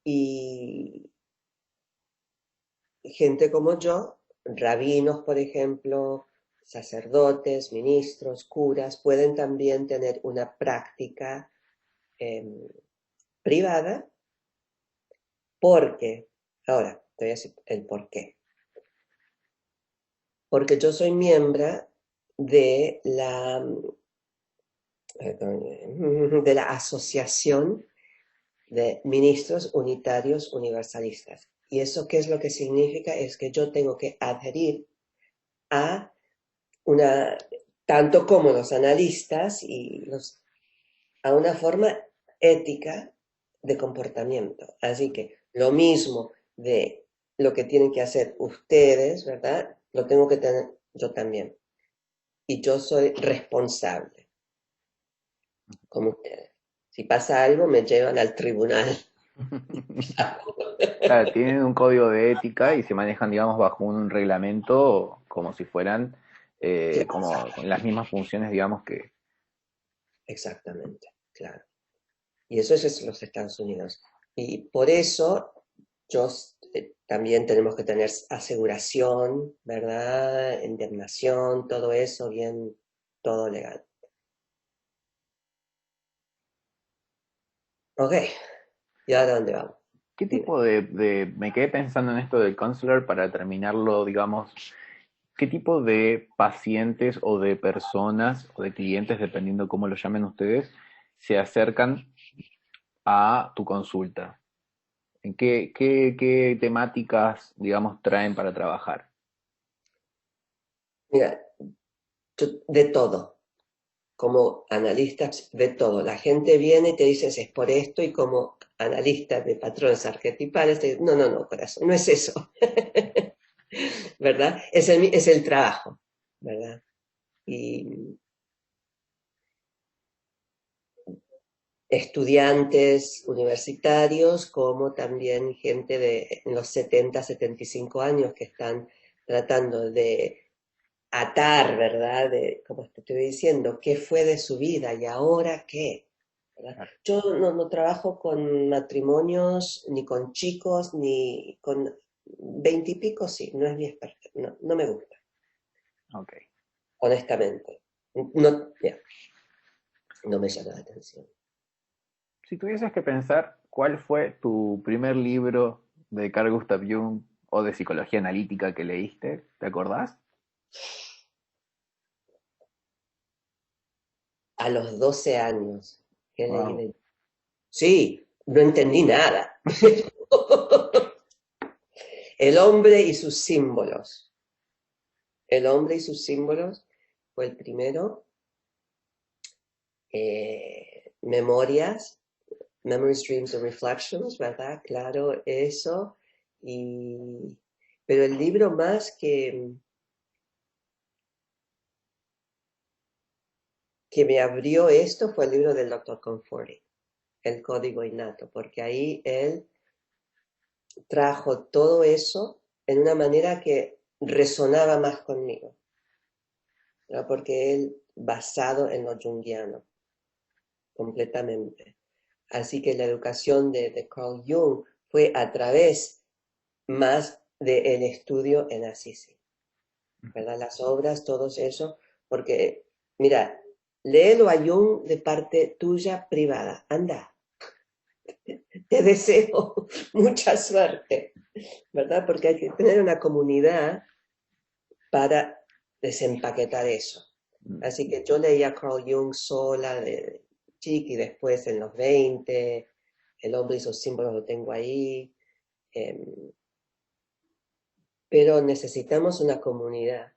Y gente como yo, rabinos, por ejemplo, sacerdotes, ministros, curas, pueden también tener una práctica privada, porque, ahora, te voy a decir el por qué. Porque yo soy miembro de la Asociación de Ministros Unitarios Universalistas. ¿Y eso qué es lo que significa? Es que yo tengo que adherir a tanto como los analistas a una forma ética de comportamiento. Así que lo mismo de lo que tienen que hacer ustedes, ¿verdad? Lo tengo que tener yo también. Y yo soy responsable, como ustedes. Si pasa algo, me llevan al tribunal. claro, tienen un código de ética y se manejan, digamos, bajo un reglamento como si fueran como con las mismas funciones, digamos, que... Exactamente, claro. Y eso es los Estados Unidos. Y por eso también tenemos que tener aseguración, ¿verdad? Indemnación, todo eso bien, todo legal. Ok, ¿y ahora dónde vamos? ¿Qué Dime. tipo me quedé pensando en esto del counselor para terminarlo, digamos, qué tipo de pacientes o de personas o de clientes, dependiendo cómo lo llamen ustedes, se acercan a tu consulta? ¿En qué temáticas, digamos, traen para trabajar? Mira, de todo, como analistas, de todo. La gente viene y te dice, es por esto, y como analista de patrones arquetipales, te dice, no, no, no, corazón, no es eso. ¿Verdad? Es el trabajo, ¿verdad? Y estudiantes universitarios, como también gente de los 70, 75 años que están tratando de atar, ¿verdad? Como te estoy diciendo, qué fue de su vida y ahora qué. ¿Verdad? Yo no trabajo con matrimonios, ni con chicos, ni con 20 y pico, sí, no es mi experto, no me gusta, Ok. honestamente. No, yeah. no me llama la atención. Si tuvieses que pensar, ¿cuál fue tu primer libro de Carl Gustav Jung o de psicología analítica que leíste? ¿Te acordás? A los 12 años que leí Wow. de... Sí, no entendí nada. El hombre y sus símbolos. El hombre y sus símbolos fue el primero. Memorias, Memories, Dreams and Reflections, ¿verdad? Claro, eso. Y... Pero el libro más que me abrió esto fue el libro del Dr. Conforti, El Código Innato, porque ahí él trajo todo eso en una manera que resonaba más conmigo, ¿no? Porque él basado en lo junguiano, completamente. Así que la educación de Carl Jung fue a través más del estudio en Assisi, ¿verdad? Las obras, todo eso, porque, mira, léelo a Jung de parte tuya privada, anda, te deseo mucha suerte, ¿verdad? Porque hay que tener una comunidad para desempaquetar eso. Así que yo leía a Carl Jung sola de chica y después en los 20, El hombre y sus símbolos lo tengo ahí, pero necesitamos una comunidad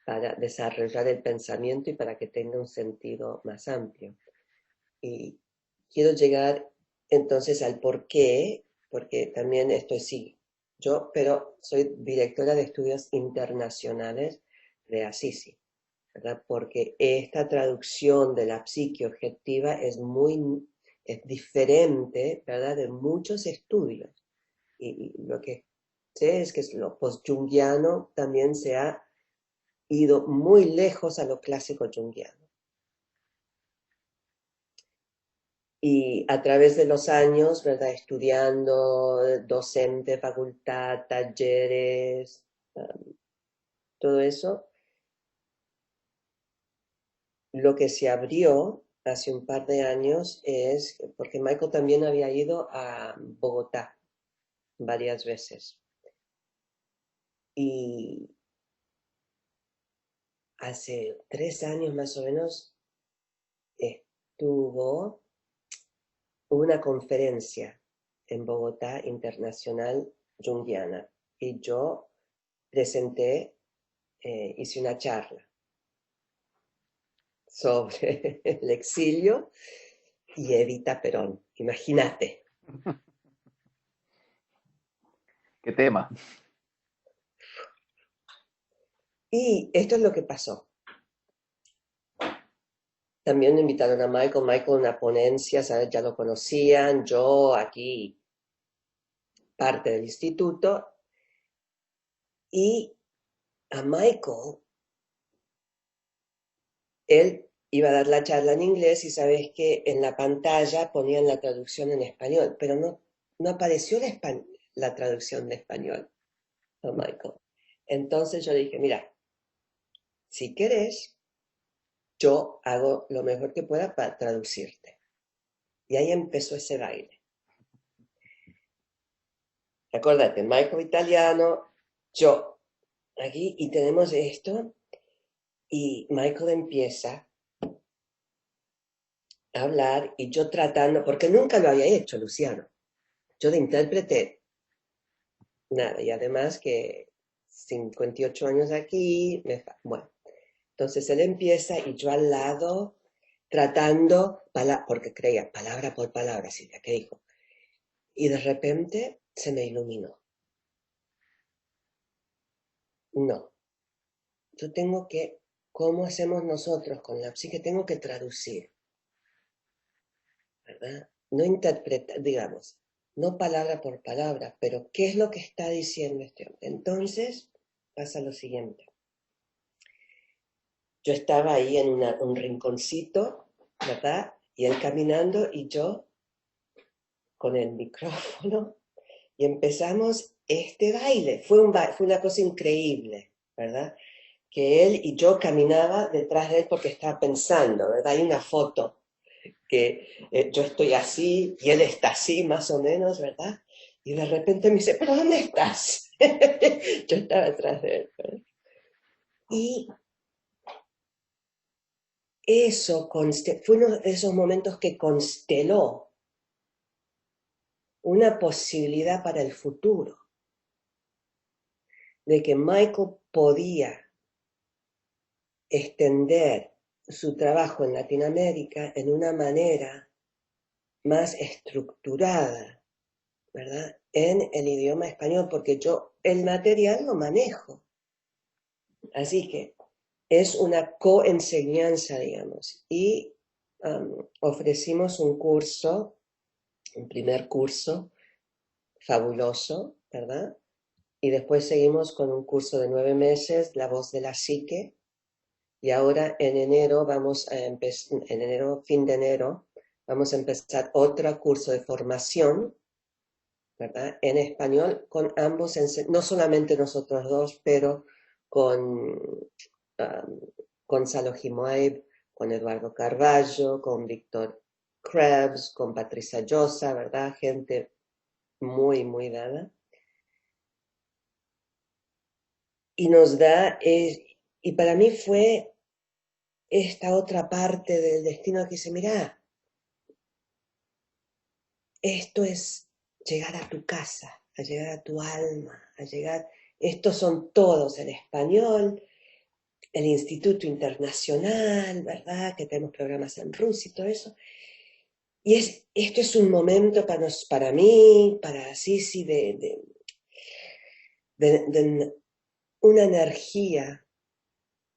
para desarrollar el pensamiento y para que tenga un sentido más amplio. Y quiero llegar entonces al por qué, porque también estoy, sí, yo, pero soy directora de estudios internacionales de Assisi, ¿verdad? Porque esta traducción de la psique objetiva es diferente, ¿verdad? De muchos estudios. Y lo que sé es que lo post-jungiano también se ha ido muy lejos a lo clásico junguiano. Y a través de los años, ¿verdad? Estudiando, docente, facultad, talleres, todo eso, lo que se abrió hace un par de años es, porque Michael también había ido a Bogotá varias veces. Y hace 3 años más o menos hubo una conferencia en Bogotá internacional junguiana y yo presenté, hice una charla sobre el exilio y Evita Perón. Imagínate. ¿Qué tema? Y esto es lo que pasó. También me invitaron a Michael a una ponencia, ¿sabes? Ya lo conocían, yo aquí, parte del instituto, y a Michael, él iba a dar la charla en inglés y sabes que en la pantalla ponían la traducción en español, pero no apareció la traducción de español a Michael. Entonces yo dije, mira, si querés, yo hago lo mejor que pueda para traducirte. Y ahí empezó ese baile. Acuérdate, Michael italiano, yo aquí, y tenemos esto, y Michael empieza a hablar, y yo tratando, porque nunca lo había hecho, Luciano. Yo de intérprete, nada, y además que 58 años aquí, bueno. Entonces él empieza y yo al lado, tratando, porque creía, palabra por palabra, Silvia, ¿qué dijo? Y de repente se me iluminó. No, yo tengo que, ¿cómo hacemos nosotros con la psique? Tengo que traducir, ¿verdad? No interpretar, digamos, no palabra por palabra, pero ¿qué es lo que está diciendo este hombre? Entonces pasa lo siguiente. Yo estaba ahí en un rinconcito, ¿verdad? Y él caminando y yo con el micrófono y empezamos este baile. Fue una cosa increíble, ¿verdad? que él y yo caminaba detrás de él porque estaba pensando, ¿verdad? Hay una foto que yo estoy así y él está así, más o menos, ¿verdad? Y de repente me dice, ¿pero dónde estás? Yo estaba detrás de él, ¿verdad? Y eso fue uno de esos momentos que consteló una posibilidad para el futuro, de que Michael podía extender su trabajo en Latinoamérica en una manera más estructurada, ¿verdad? En el idioma español, porque yo el material lo manejo. Así que es una coenseñanza, digamos. Y ofrecimos un curso, un primer curso fabuloso, ¿verdad? Y después seguimos con un curso de 9 meses, La voz de la psique. Y ahora en enero vamos a empezar, en enero, fin de enero, vamos a empezar otro curso de formación, ¿verdad? En español, con ambos, no solamente nosotros dos, pero con Gonzalo Gimoaib, con Eduardo Carballo, con Víctor Krebs, con Patricia Llosa, ¿verdad? Gente muy, muy dada. Y nos da, y para mí fue esta otra parte del destino que dice, mira, esto es llegar a tu casa, a llegar a tu alma, a llegar, estos son todos en español, el Instituto Internacional, ¿verdad? Que tenemos programas en Rusia y todo eso. Y esto es un momento para mí, para Sisi, de una energía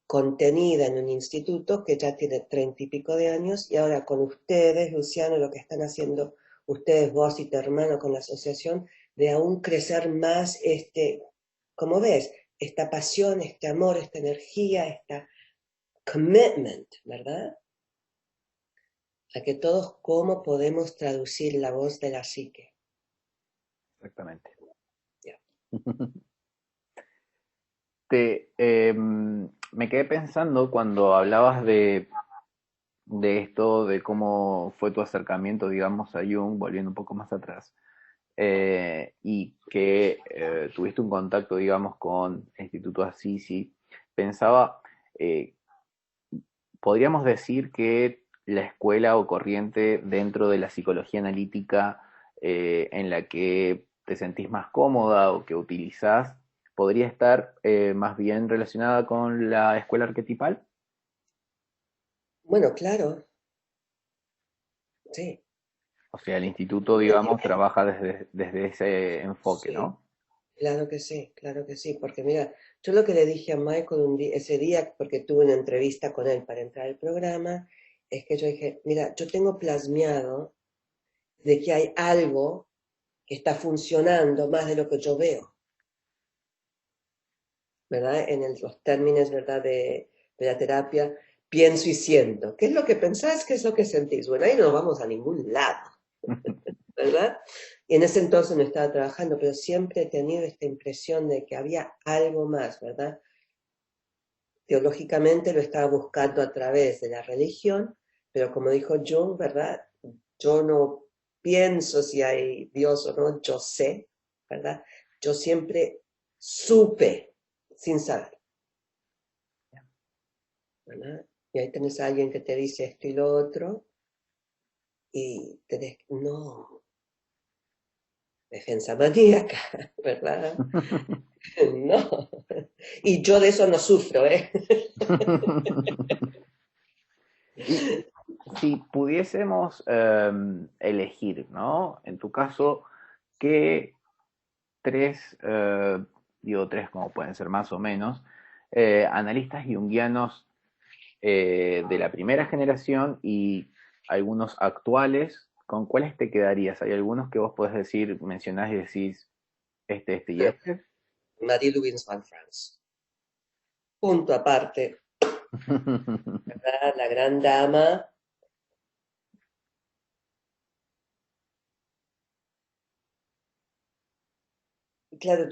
contenida en un instituto que ya tiene 30 y pico de años, y ahora con ustedes, Luciano, lo que están haciendo ustedes, vos y tu hermano con la asociación, de aún crecer más como ves, esta pasión, este amor, esta energía, esta commitment, ¿verdad? A que todos cómo podemos traducir la voz de la psique. Exactamente. Yeah. Me quedé pensando cuando hablabas de esto, de cómo fue tu acercamiento, digamos, a Jung, volviendo un poco más atrás, y que tuviste un contacto, digamos, con el Instituto Assisi. Pensaba, eh, podríamos decir que la escuela o corriente dentro de la psicología analítica en la que te sentís más cómoda o que utilizás, podría estar más bien relacionada con la escuela arquetipal. Bueno, claro, sí. O sea, el instituto, digamos, trabaja desde ese enfoque, Sí, ¿no? claro que sí, porque mira, yo lo que le dije a Michael ese día, porque tuve una entrevista con él para entrar al programa, es que yo dije, mira, yo tengo plasmeado de que hay algo que está funcionando más de lo que yo veo, ¿verdad? En los términos, ¿verdad? De la terapia, pienso y siento. ¿Qué es lo que pensás? ¿Qué es lo que sentís? Bueno, ahí no vamos a ningún lado, ¿verdad? Y en ese entonces no estaba trabajando, pero siempre he tenido esta impresión de que había algo más, ¿verdad? Teológicamente lo estaba buscando a través de la religión, pero como dijo Jung, ¿verdad? Yo no pienso si hay Dios o no, yo sé, ¿verdad? Yo siempre supe sin saber, ¿verdad? Y ahí tenés a alguien que te dice esto y lo otro, y no, defensa maníaca, ¿verdad? No. Y yo de eso no sufro, ¿eh? Y si pudiésemos elegir, ¿no? En tu caso, ¿qué tres, digo tres como pueden ser más o menos, analistas junguianos de la primera generación y algunos actuales, ¿con cuáles te quedarías? ¿Hay algunos que vos podés decir, mencionás y decís este y este? Marie-Louise Van France. Punto aparte, ¿verdad? La gran dama. Claro,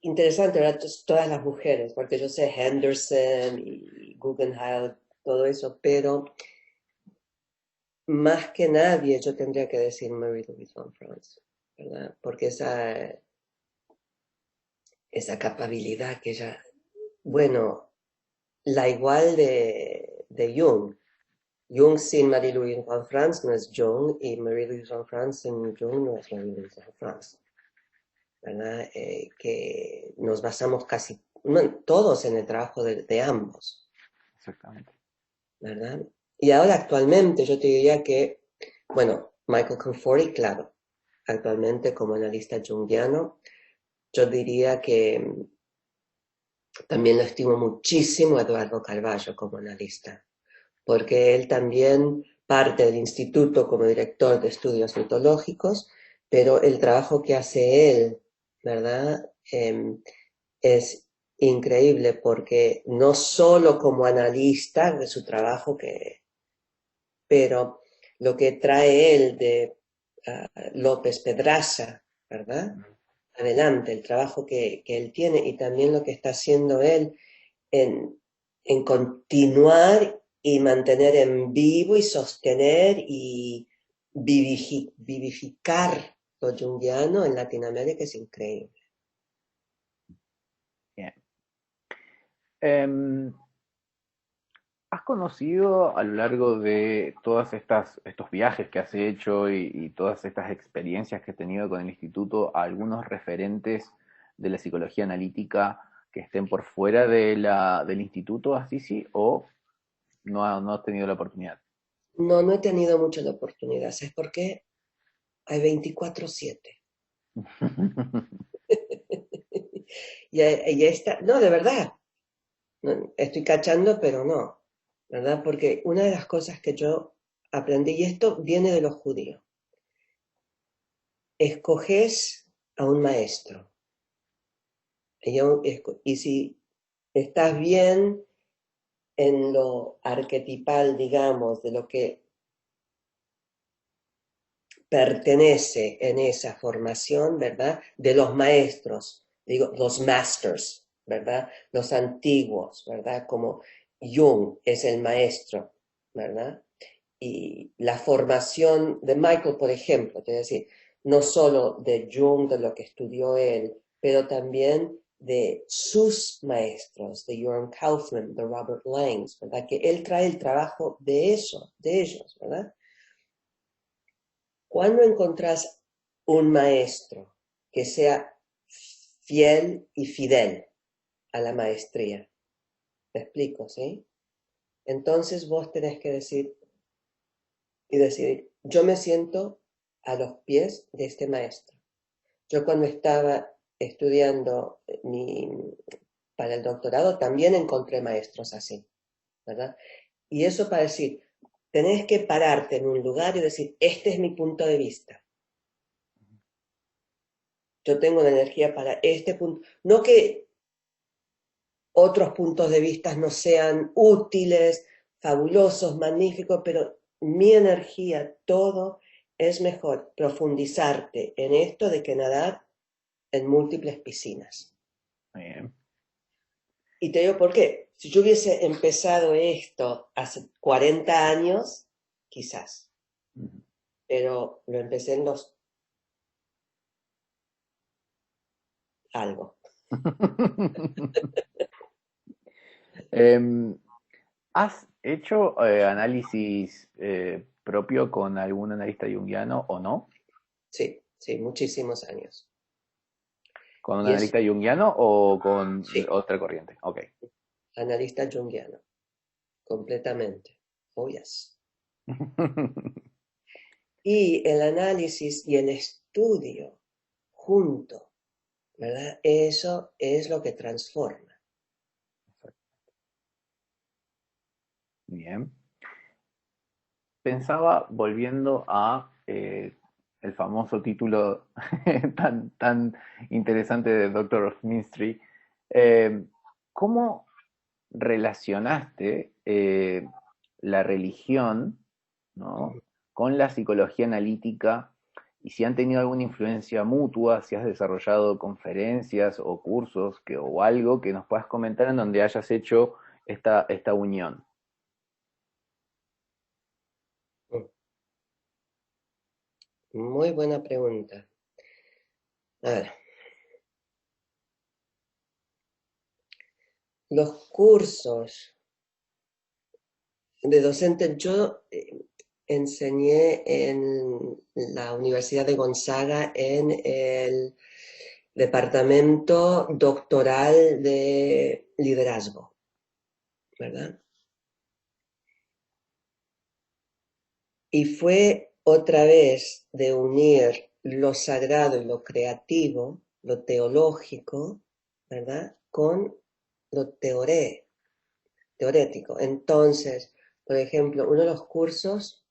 interesante, ¿verdad? Todas las mujeres, porque yo sé Henderson y Guggenheim, todo eso, pero más que nadie yo tendría que decir Mary Louise von Franz, ¿verdad? Porque esa capacidad que ella, bueno, la igual de Jung. Jung sin Marie-Louise von Franz no es Jung y Marie-Louise von Franz sin Jung no es Marie-Louise von Franz, ¿verdad? Que nos basamos casi bueno, todos en el trabajo de ambos, Exactamente. ¿verdad? Y ahora actualmente yo te diría que, bueno, Michael Conforti, claro, actualmente como analista junguiano, yo diría que también lo estimo muchísimo a Eduardo Carballo como analista, porque él también parte del instituto como director de estudios mitológicos, pero el trabajo que hace él, ¿verdad? Es increíble porque no solo como analista de su trabajo, pero lo que trae él de López Pedraza, ¿verdad? Adelante, el trabajo que él tiene y también lo que está haciendo él en continuar y mantener en vivo y sostener y vivificar lo junguiano en Latinoamérica es increíble. Bien. Em, ¿Has conocido a lo largo de todas estos viajes que has hecho y todas estas experiencias que has tenido con el instituto a algunos referentes de la psicología analítica que estén por fuera del instituto, así sí, o no has tenido la oportunidad? No, no he tenido mucho la oportunidad. ¿Sabes por qué? Hay 24/7. Y esta, no, de verdad, no, estoy cachando, pero no, ¿verdad? Porque una de las cosas que yo aprendí, y esto viene de los judíos, escoges a un maestro. Y si estás bien en lo arquetipal, digamos, de lo que pertenece en esa formación, ¿verdad? De los maestros, digo, los masters, ¿verdad? Los antiguos, ¿verdad? Como Jung es el maestro, ¿verdad? Y la formación de Michael, por ejemplo, es decir, no solo de Jung, de lo que estudió él, pero también de sus maestros, de Johann Kaufmann, de Robert Lange, ¿verdad? Que él trae el trabajo de eso, de ellos, ¿verdad? ¿Cuándo encontrás un maestro que sea fiel y fidel a la maestría? ¿Me explico, sí? Entonces vos tenés que decir y decidir, yo me siento a los pies de este maestro. Yo cuando estaba estudiando para el doctorado también encontré maestros así, ¿verdad? Y eso para decir, tenés que pararte en un lugar y decir, este es mi punto de vista. Yo tengo la energía para este punto. No que otros puntos de vista no sean útiles, fabulosos, magníficos, pero mi energía, todo es mejor profundizarte en esto de que nadar en múltiples piscinas. Bien. Y te digo por qué. Si yo hubiese empezado esto hace 40 años, quizás, pero lo empecé en los algo. Em, ¿Has hecho análisis propio con algún analista junguiano o no? Sí, sí, muchísimos años. ¿Con un Y es, analista junguiano o con sí, otra corriente? Ok. analista junguiano, completamente. Oh, yes. Y el análisis y el estudio junto, ¿verdad? Eso es lo que transforma. Bien. Pensaba, volviendo a el famoso título tan interesante de Doctor of Mystery, eh, ¿cómo relacionaste la religión, ¿no?, con la psicología analítica y si han tenido alguna influencia mutua, si has desarrollado conferencias o cursos o algo que nos puedas comentar en donde hayas hecho esta unión. Muy buena pregunta. A ver. Los cursos de docente, yo enseñé en la Universidad de Gonzaga en el departamento doctoral de liderazgo, ¿verdad? Y fue otra vez de unir lo sagrado y lo creativo, lo teológico, ¿verdad? Con lo teorético. Entonces, por ejemplo, uno de los cursos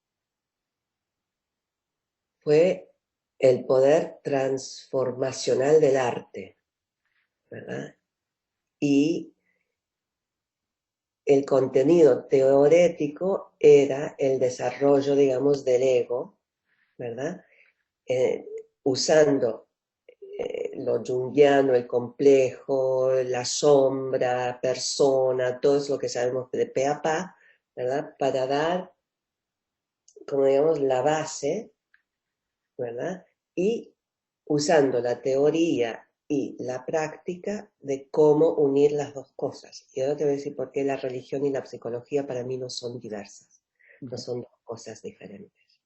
fue el poder transformacional del arte, ¿verdad? Y el contenido teorético era el desarrollo, digamos, del ego, ¿verdad? Usando lo junguiano, el complejo, la sombra, persona, todo eso que sabemos de pe a pa, ¿verdad? Para dar, como digamos, la base, ¿verdad? Y usando la teoría y la práctica de cómo unir las dos cosas. Y ahora te voy a decir por qué la religión y la psicología para mí no son diversas, no son dos cosas diferentes.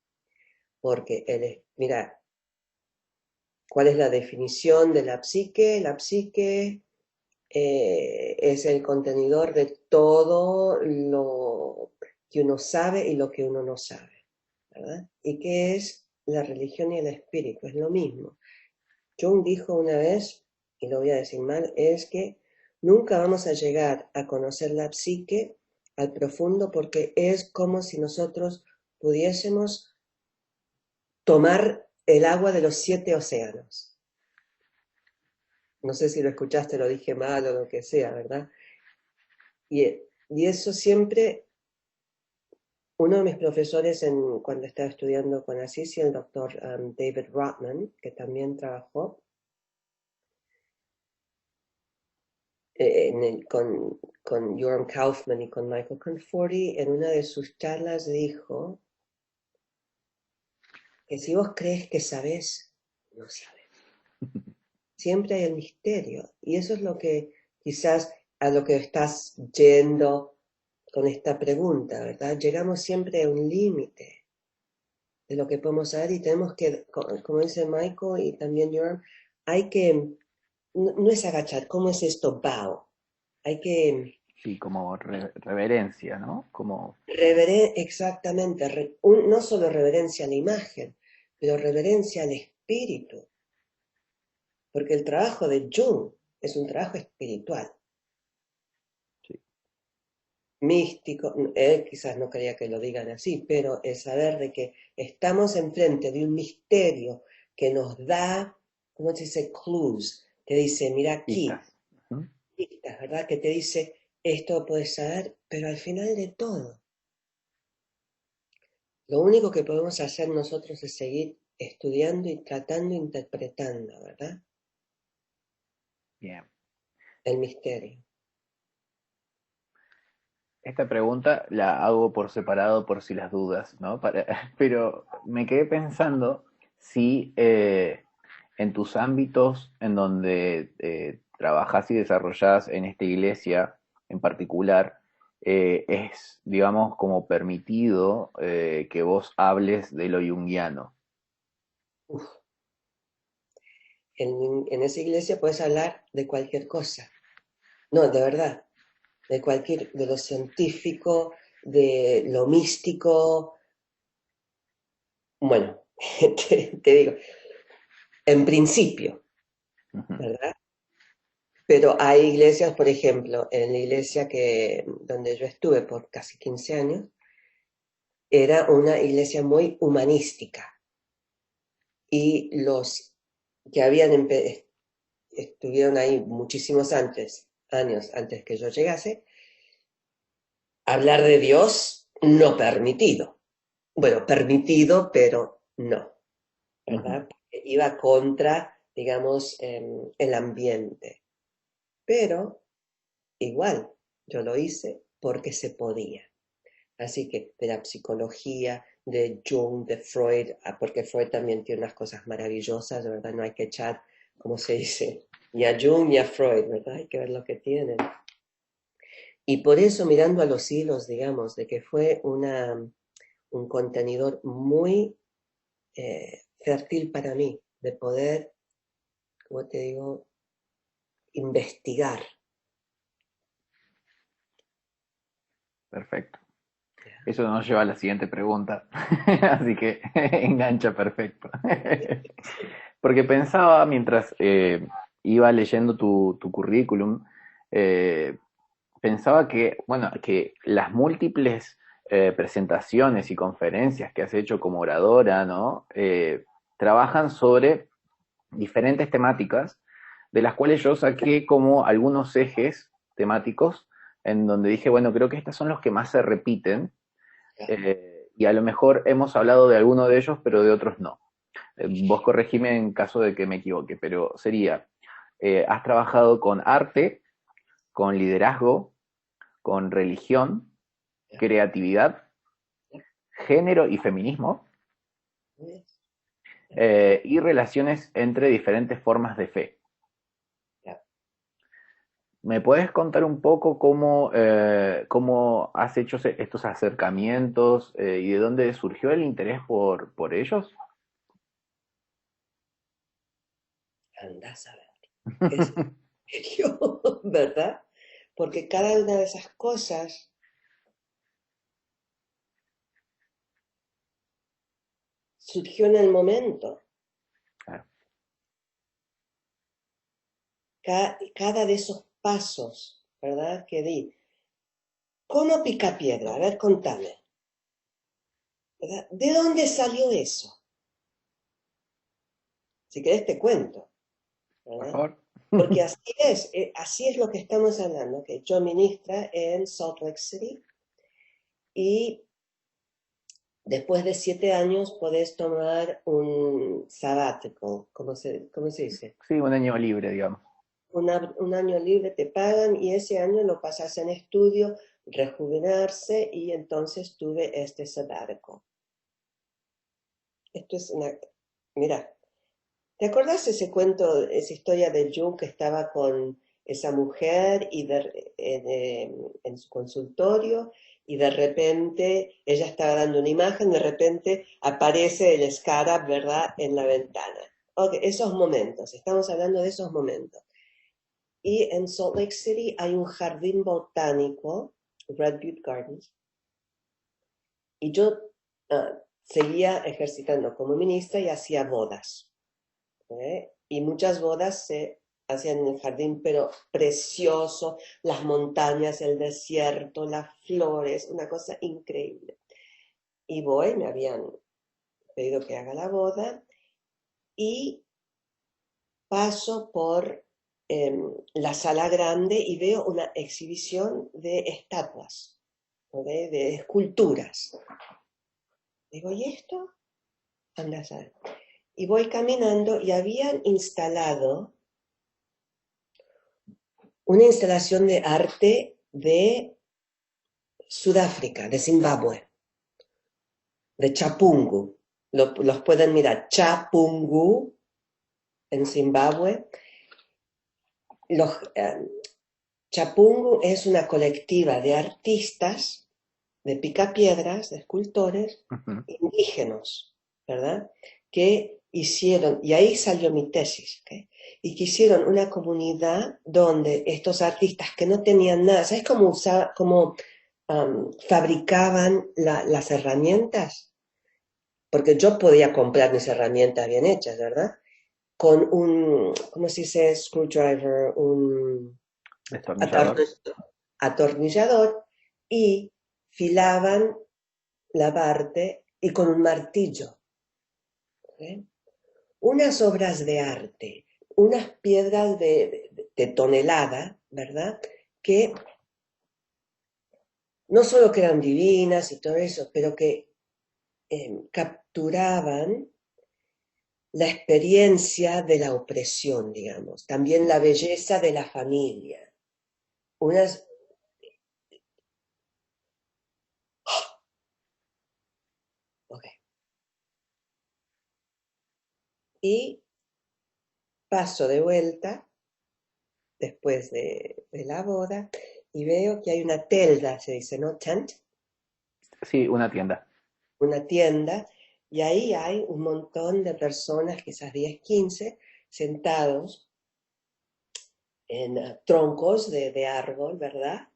Porque, mira, ¿cuál es la definición de la psique? La psique es el contenedor de todo lo que uno sabe y lo que uno no sabe, ¿verdad? ¿Y qué es la religión y el espíritu? Es lo mismo. Jung dijo una vez, y lo voy a decir mal, es que nunca vamos a llegar a conocer la psique al profundo porque es como si nosotros pudiésemos tomar el agua de los 7 océanos. No sé si lo escuchaste, lo dije mal o lo que sea, ¿verdad? Y eso siempre, uno de mis profesores cuando estaba estudiando con Assisi, el doctor David Rotman, que también trabajó con Joram Kaufman y con Michael Conforti, en una de sus charlas dijo que si vos crees que sabés, no sabés. Siempre hay el misterio. Y eso es lo que quizás a lo que estás yendo con esta pregunta, ¿verdad? Llegamos siempre a un límite de lo que podemos saber y tenemos que, como dice Michael y también Joram, hay que, no es agachar, ¿cómo es esto? Bow. Hay que... Sí, como reverencia, ¿no? Como... Exactamente, no solo reverencia a la imagen, pero reverencia al espíritu, porque el trabajo de Jung es un trabajo espiritual, Sí. místico. Él quizás no quería que lo digan así, pero el saber de que estamos enfrente de un misterio que nos da, ¿cómo se dice? Clues, te dice, mira aquí, pistas, ¿verdad? Que te dice, esto puedes saber, pero al final de todo, lo único que podemos hacer nosotros es seguir estudiando y tratando, interpretando, ¿verdad? Bien. El misterio. Esta pregunta la hago por separado por si las dudas, ¿no? Pero me quedé pensando si en tus ámbitos en donde trabajás y desarrollás en esta iglesia en particular, es, digamos, como permitido que vos hables de lo junguiano. Uf. En esa iglesia puedes hablar de cualquier cosa. No, de verdad. De lo científico, de lo místico. Bueno, te digo, en principio, ¿verdad? Pero hay iglesias, por ejemplo, en la iglesia donde yo estuve por casi 15 años, era una iglesia muy humanística. Y los que estuvieron ahí muchísimos años antes que yo llegase, hablar de Dios no permitido. Bueno, permitido, pero no. Ujú. ¿verdad? Porque iba contra, digamos, el ambiente. Pero igual, yo lo hice porque se podía. Así que de la psicología, de Jung, de Freud, porque Freud también tiene unas cosas maravillosas, de verdad, no hay que echar, como se dice, ni a Jung ni a Freud, ¿verdad? Hay que ver lo que tienen. Y por eso, mirando a los hilos, digamos, de que fue un contenedor muy fértil para mí, de poder, como te digo, investigar. Perfecto. Eso nos lleva a la siguiente pregunta. Así que engancha perfecto. Porque pensaba mientras iba leyendo tu currículum, eh, pensaba que, bueno, que las múltiples presentaciones y conferencias que has hecho como oradora, ¿no? Trabajan sobre diferentes temáticas, de las cuales yo saqué como algunos ejes temáticos, en donde dije, bueno, creo que estos son los que más se repiten, y a lo mejor hemos hablado de alguno de ellos, pero de otros no. Vos corregime en caso de que me equivoque, pero sería, has trabajado con arte, con liderazgo, con religión, creatividad, género y feminismo, y relaciones entre diferentes formas de fe. ¿Me puedes contar un poco cómo has hecho estos acercamientos y de dónde surgió el interés por ellos? Andás a ver. Es yo, ¿verdad? Porque cada una de esas cosas surgió en el momento. Claro. Cada de esos pasos, ¿verdad? Que di. ¿Cómo pica piedra? A ver, contame. ¿Verdad? ¿De dónde salió eso? Si querés te cuento, Por ¿verdad? favor. Porque así es lo que estamos hablando, que yo ministra en Salt Lake City y después de 7 años podés tomar un sabático, cómo se dice? Sí, un año libre, digamos. Un año libre te pagan y ese año lo pasas en estudio, rejuvenarse y entonces tuve este sabático. Esto es una... Mira, ¿te acordás ese cuento, esa historia de Jung que estaba con esa mujer y en su consultorio y de repente ella estaba dando una imagen, de repente aparece el Scarab, ¿verdad?, en la ventana. Ok, esos momentos, estamos hablando de esos momentos. Y en Salt Lake City hay un jardín botánico, Red Butte Gardens, y yo seguía ejercitando como ministra y hacía bodas. Y muchas bodas se hacían en el jardín, pero precioso, las montañas, el desierto, las flores, una cosa increíble. Y me habían pedido que haga la boda y paso por la sala grande y veo una exhibición de estatuas, de esculturas. Digo, ¿y esto? Anda a saber. Y voy caminando y habían instalado una instalación de arte de Sudáfrica, de Zimbabue, de Chapungu. Los pueden mirar, Chapungu en Zimbabue. Chapungu es una colectiva de artistas, de picapiedras, de escultores Ujú. indígenas, ¿verdad? Que hicieron, y ahí salió mi tesis, ¿okay? Y que hicieron una comunidad donde estos artistas que no tenían nada, ¿sabes cómo fabricaban las herramientas? Porque yo podía comprar mis herramientas bien hechas, ¿verdad? Con ¿cómo se dice? Screwdriver, un Destornillador. atornillador y filaban la parte y con un martillo. ¿Eh? Unas obras de arte, unas piedras de tonelada, ¿verdad? Que no solo que eran divinas y todo eso, pero que capturaban la experiencia de la opresión, digamos, también la belleza de la familia. Unas... Okay. Y paso de vuelta después de la boda y veo que hay una telda, se dice, ¿no? Tent. Sí, una tienda. Una tienda, y ahí hay un montón de personas, quizás 10, 15, sentados en troncos de árbol, ¿verdad?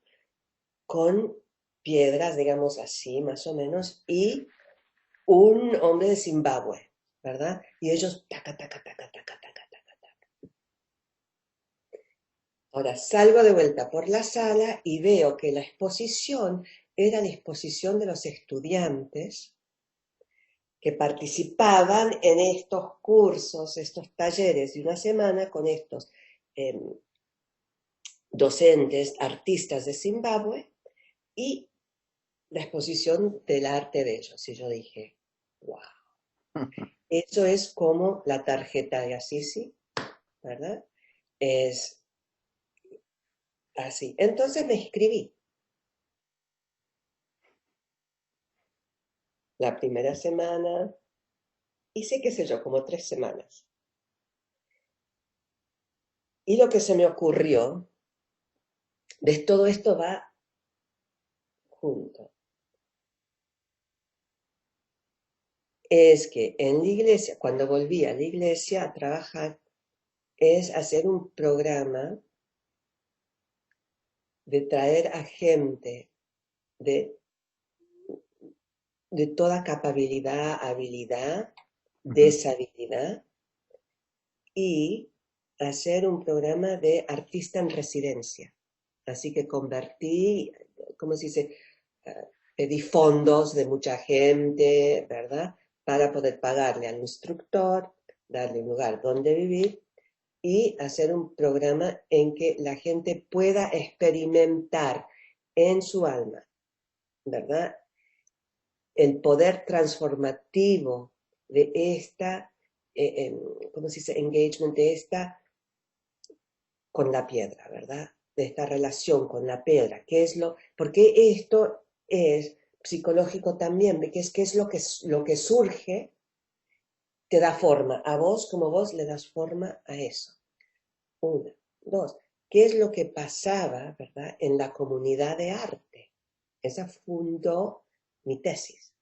Con piedras, digamos así, más o menos, y un hombre de Zimbabue, ¿verdad? Y ellos, taca, taca, taca, taca, taca, taca, taca. Ahora salgo de vuelta por la sala y veo que la exposición era la exposición de los estudiantes que participaban en estos cursos, estos talleres de una semana con estos eh, docentes, artistas de Zimbabue y la exposición del arte de ellos. Y yo dije, wow, eso es como la tarjeta de Assisi, ¿verdad? Es así. Entonces me escribí. La primera semana, hice, qué sé yo, como 3 semanas. Y lo que se me ocurrió, ves, todo esto va junto. Es que en la iglesia, cuando volví a la iglesia a trabajar, es hacer un programa de traer a gente de, de toda capacidad, habilidad, deshabilidad, y hacer un programa de artista en residencia. Así que convertí, ¿cómo se dice? Pedí fondos de mucha gente, ¿verdad? Para poder pagarle al instructor, darle un lugar donde vivir y hacer un programa en que la gente pueda experimentar en su alma, ¿verdad? El poder transformativo de esta, ¿cómo se dice? Engagement, de esta con la piedra, ¿verdad? De esta relación con la piedra, ¿qué es porque esto es psicológico también, qué es lo que surge, te da forma, a vos como vos le das forma a eso. Una, dos, ¿qué es lo que pasaba, verdad, en la comunidad de arte? Esa fundó mi tesis,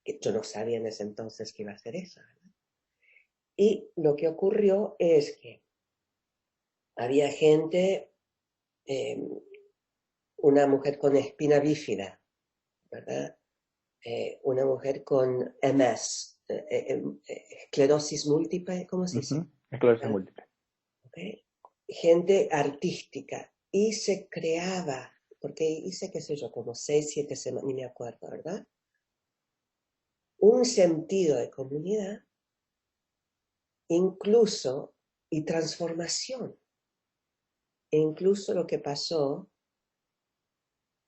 que yo no sabía en ese entonces que iba a ser eso, ¿verdad? Y lo que ocurrió es que había gente, eh, una mujer con espina bífida, ¿verdad? Una mujer con MS, esclerosis múltiple, ¿cómo se dice? Esclerosis ¿Verdad? múltiple. ¿Okay? Gente artística, y se creaba, porque hice, qué sé yo, como 6, 7 semanas, ni me acuerdo, ¿verdad? Un sentido de comunidad, incluso, y transformación. E incluso lo que pasó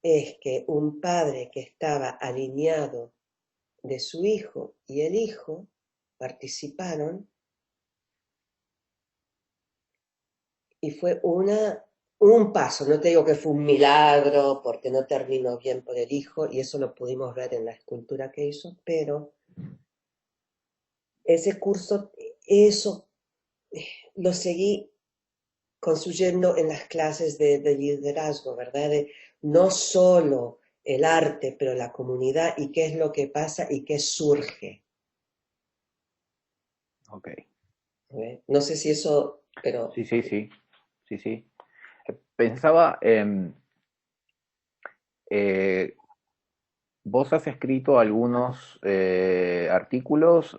es que un padre que estaba alineado de su hijo y el hijo participaron, y fue un paso, no te digo que fue un milagro porque no terminó bien por el hijo, y eso lo pudimos ver en la escultura que hizo, pero ese curso, eso lo seguí construyendo en las clases de liderazgo, ¿verdad? De no solo el arte, pero la comunidad y qué es lo que pasa y qué surge. Ok. No sé si eso, pero... Sí, sí, sí. Sí, sí. Pensaba, eh, vos has escrito algunos artículos,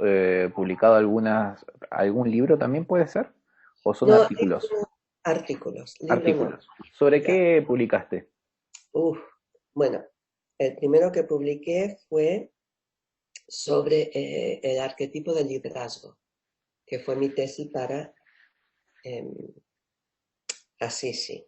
publicado algún libro también puede ser, o son No, artículos. artículos, libro no. Artículos. ¿Sobre Ya. qué publicaste? Uf. Bueno, el primero que publiqué fue sobre el arquetipo del liderazgo, que fue mi tesis para eh, Assisi.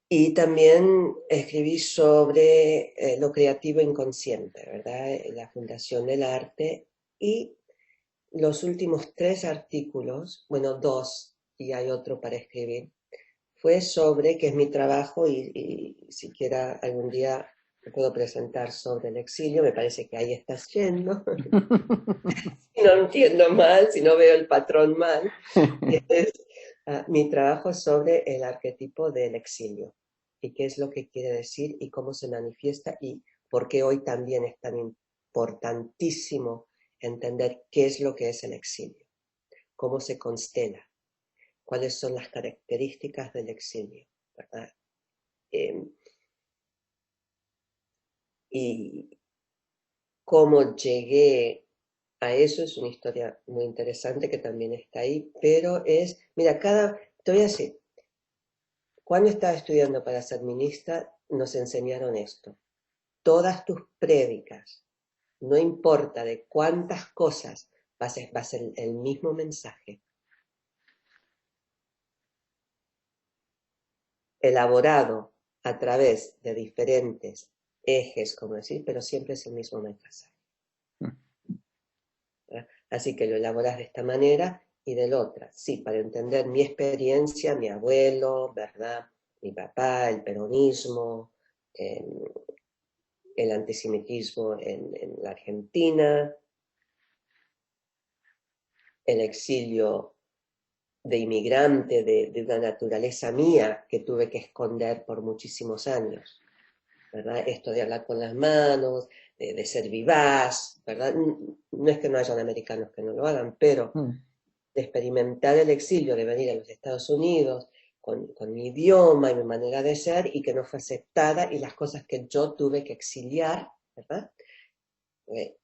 Y también escribí sobre lo creativo inconsciente, ¿verdad? La Fundación del Arte y los últimos 3 artículos, bueno, 2, y hay otro para escribir, fue sobre, que es mi trabajo, y siquiera algún día me puedo presentar sobre el exilio, me parece que ahí estás yendo, si no entiendo mal, si no veo el patrón mal, es mi trabajo sobre el arquetipo del exilio, y qué es lo que quiere decir, y cómo se manifiesta, y por qué hoy también es tan importantísimo entender qué es lo que es el exilio, cómo se constela, cuáles son las características del exilio, ¿verdad? Y cómo llegué a eso es una historia muy interesante que también está ahí, pero es, mira, te voy a decir, cuando estaba estudiando para ser ministra, nos enseñaron esto. Todas tus prédicas, no importa de cuántas cosas, va a ser el mismo mensaje, elaborado a través de diferentes ejes, como decir, pero siempre es el mismo mensaje. ¿Verdad? Así que lo elaboras de esta manera y de la otra. Sí, para entender mi experiencia, mi abuelo, ¿verdad? Mi papá, el peronismo, el antisemitismo en la Argentina, el exilio de inmigrante de una naturaleza mía que tuve que esconder por muchísimos años, ¿verdad? Esto de hablar con las manos, de ser vivaz, ¿verdad? No es que no hayan americanos que no lo hagan, pero de experimentar el exilio, de venir a los Estados Unidos con mi idioma y mi manera de ser, y que no fue aceptada, y las cosas que yo tuve que exiliar, ¿verdad?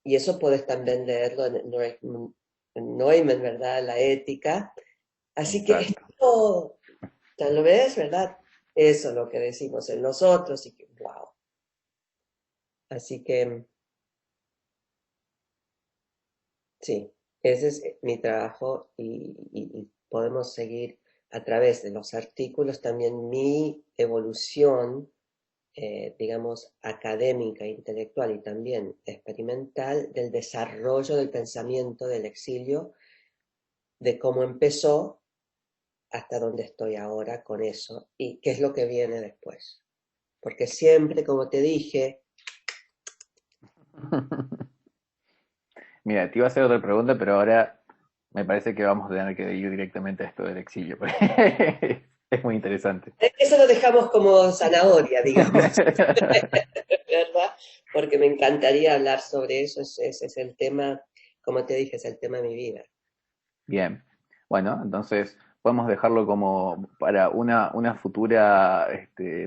Y eso puedes también leerlo en Neumann, ¿verdad? La ética. Así que Exacto. esto, tal vez, ¿verdad? Eso es lo que decimos en nosotros, y que, wow. Así que, sí, ese es mi trabajo, y podemos seguir a través de los artículos también mi evolución, digamos, académica, intelectual y también experimental del desarrollo del pensamiento del exilio, de cómo empezó hasta dónde estoy ahora con eso y qué es lo que viene después. Porque siempre, como te dije... Mira, te iba a hacer otra pregunta, pero ahora me parece que vamos a tener que ir directamente a esto del exilio, porque es muy interesante. Eso lo dejamos como zanahoria, digamos, ¿verdad? Porque me encantaría hablar sobre eso, ese es el tema, como te dije, es el tema de mi vida. Bien, bueno, entonces podemos dejarlo como para una futura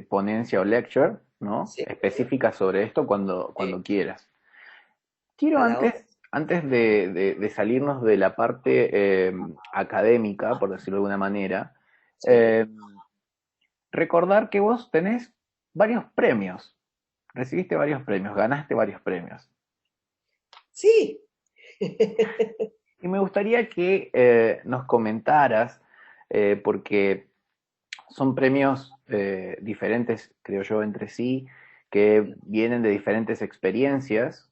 ponencia o lecture, ¿no? Sí, Específica sobre esto sí, cuando quieras. Quiero a la hora. antes de salirnos de la parte académica, por decirlo de alguna manera, Sí. eh, recordar que vos tenés varios premios, recibiste varios premios, ganaste varios premios. Sí. Y me gustaría que nos comentaras, porque son premios diferentes, creo yo, entre sí, que vienen de diferentes experiencias,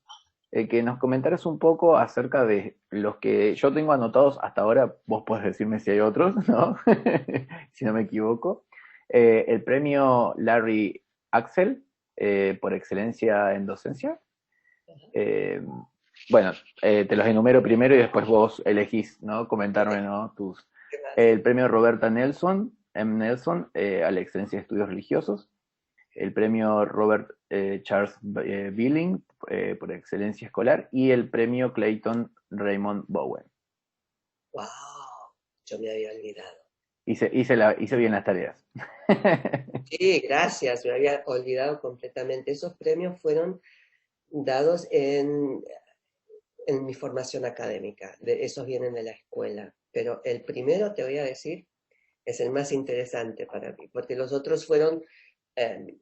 que nos comentaras un poco acerca de los que yo tengo anotados hasta ahora, vos podés decirme si hay otros, ¿no? Si no me equivoco. El premio Larry Axel, por excelencia en docencia. Eh, bueno, te los enumero primero y después vos elegís, ¿no? Comentarme, ¿no? ¿Qué más? El premio Roberta Nelson, M. Nelson, a la excelencia de estudios religiosos. El premio Robert Charles Billing, por excelencia escolar. Y el premio Clayton Raymond Bowen. Wow, yo me había olvidado. Hice bien las tareas. Sí, gracias, me había olvidado completamente. Esos premios fueron dados en mi formación académica, esos vienen de la escuela, pero el primero, te voy a decir, es el más interesante para mí, porque los otros fueron, eh,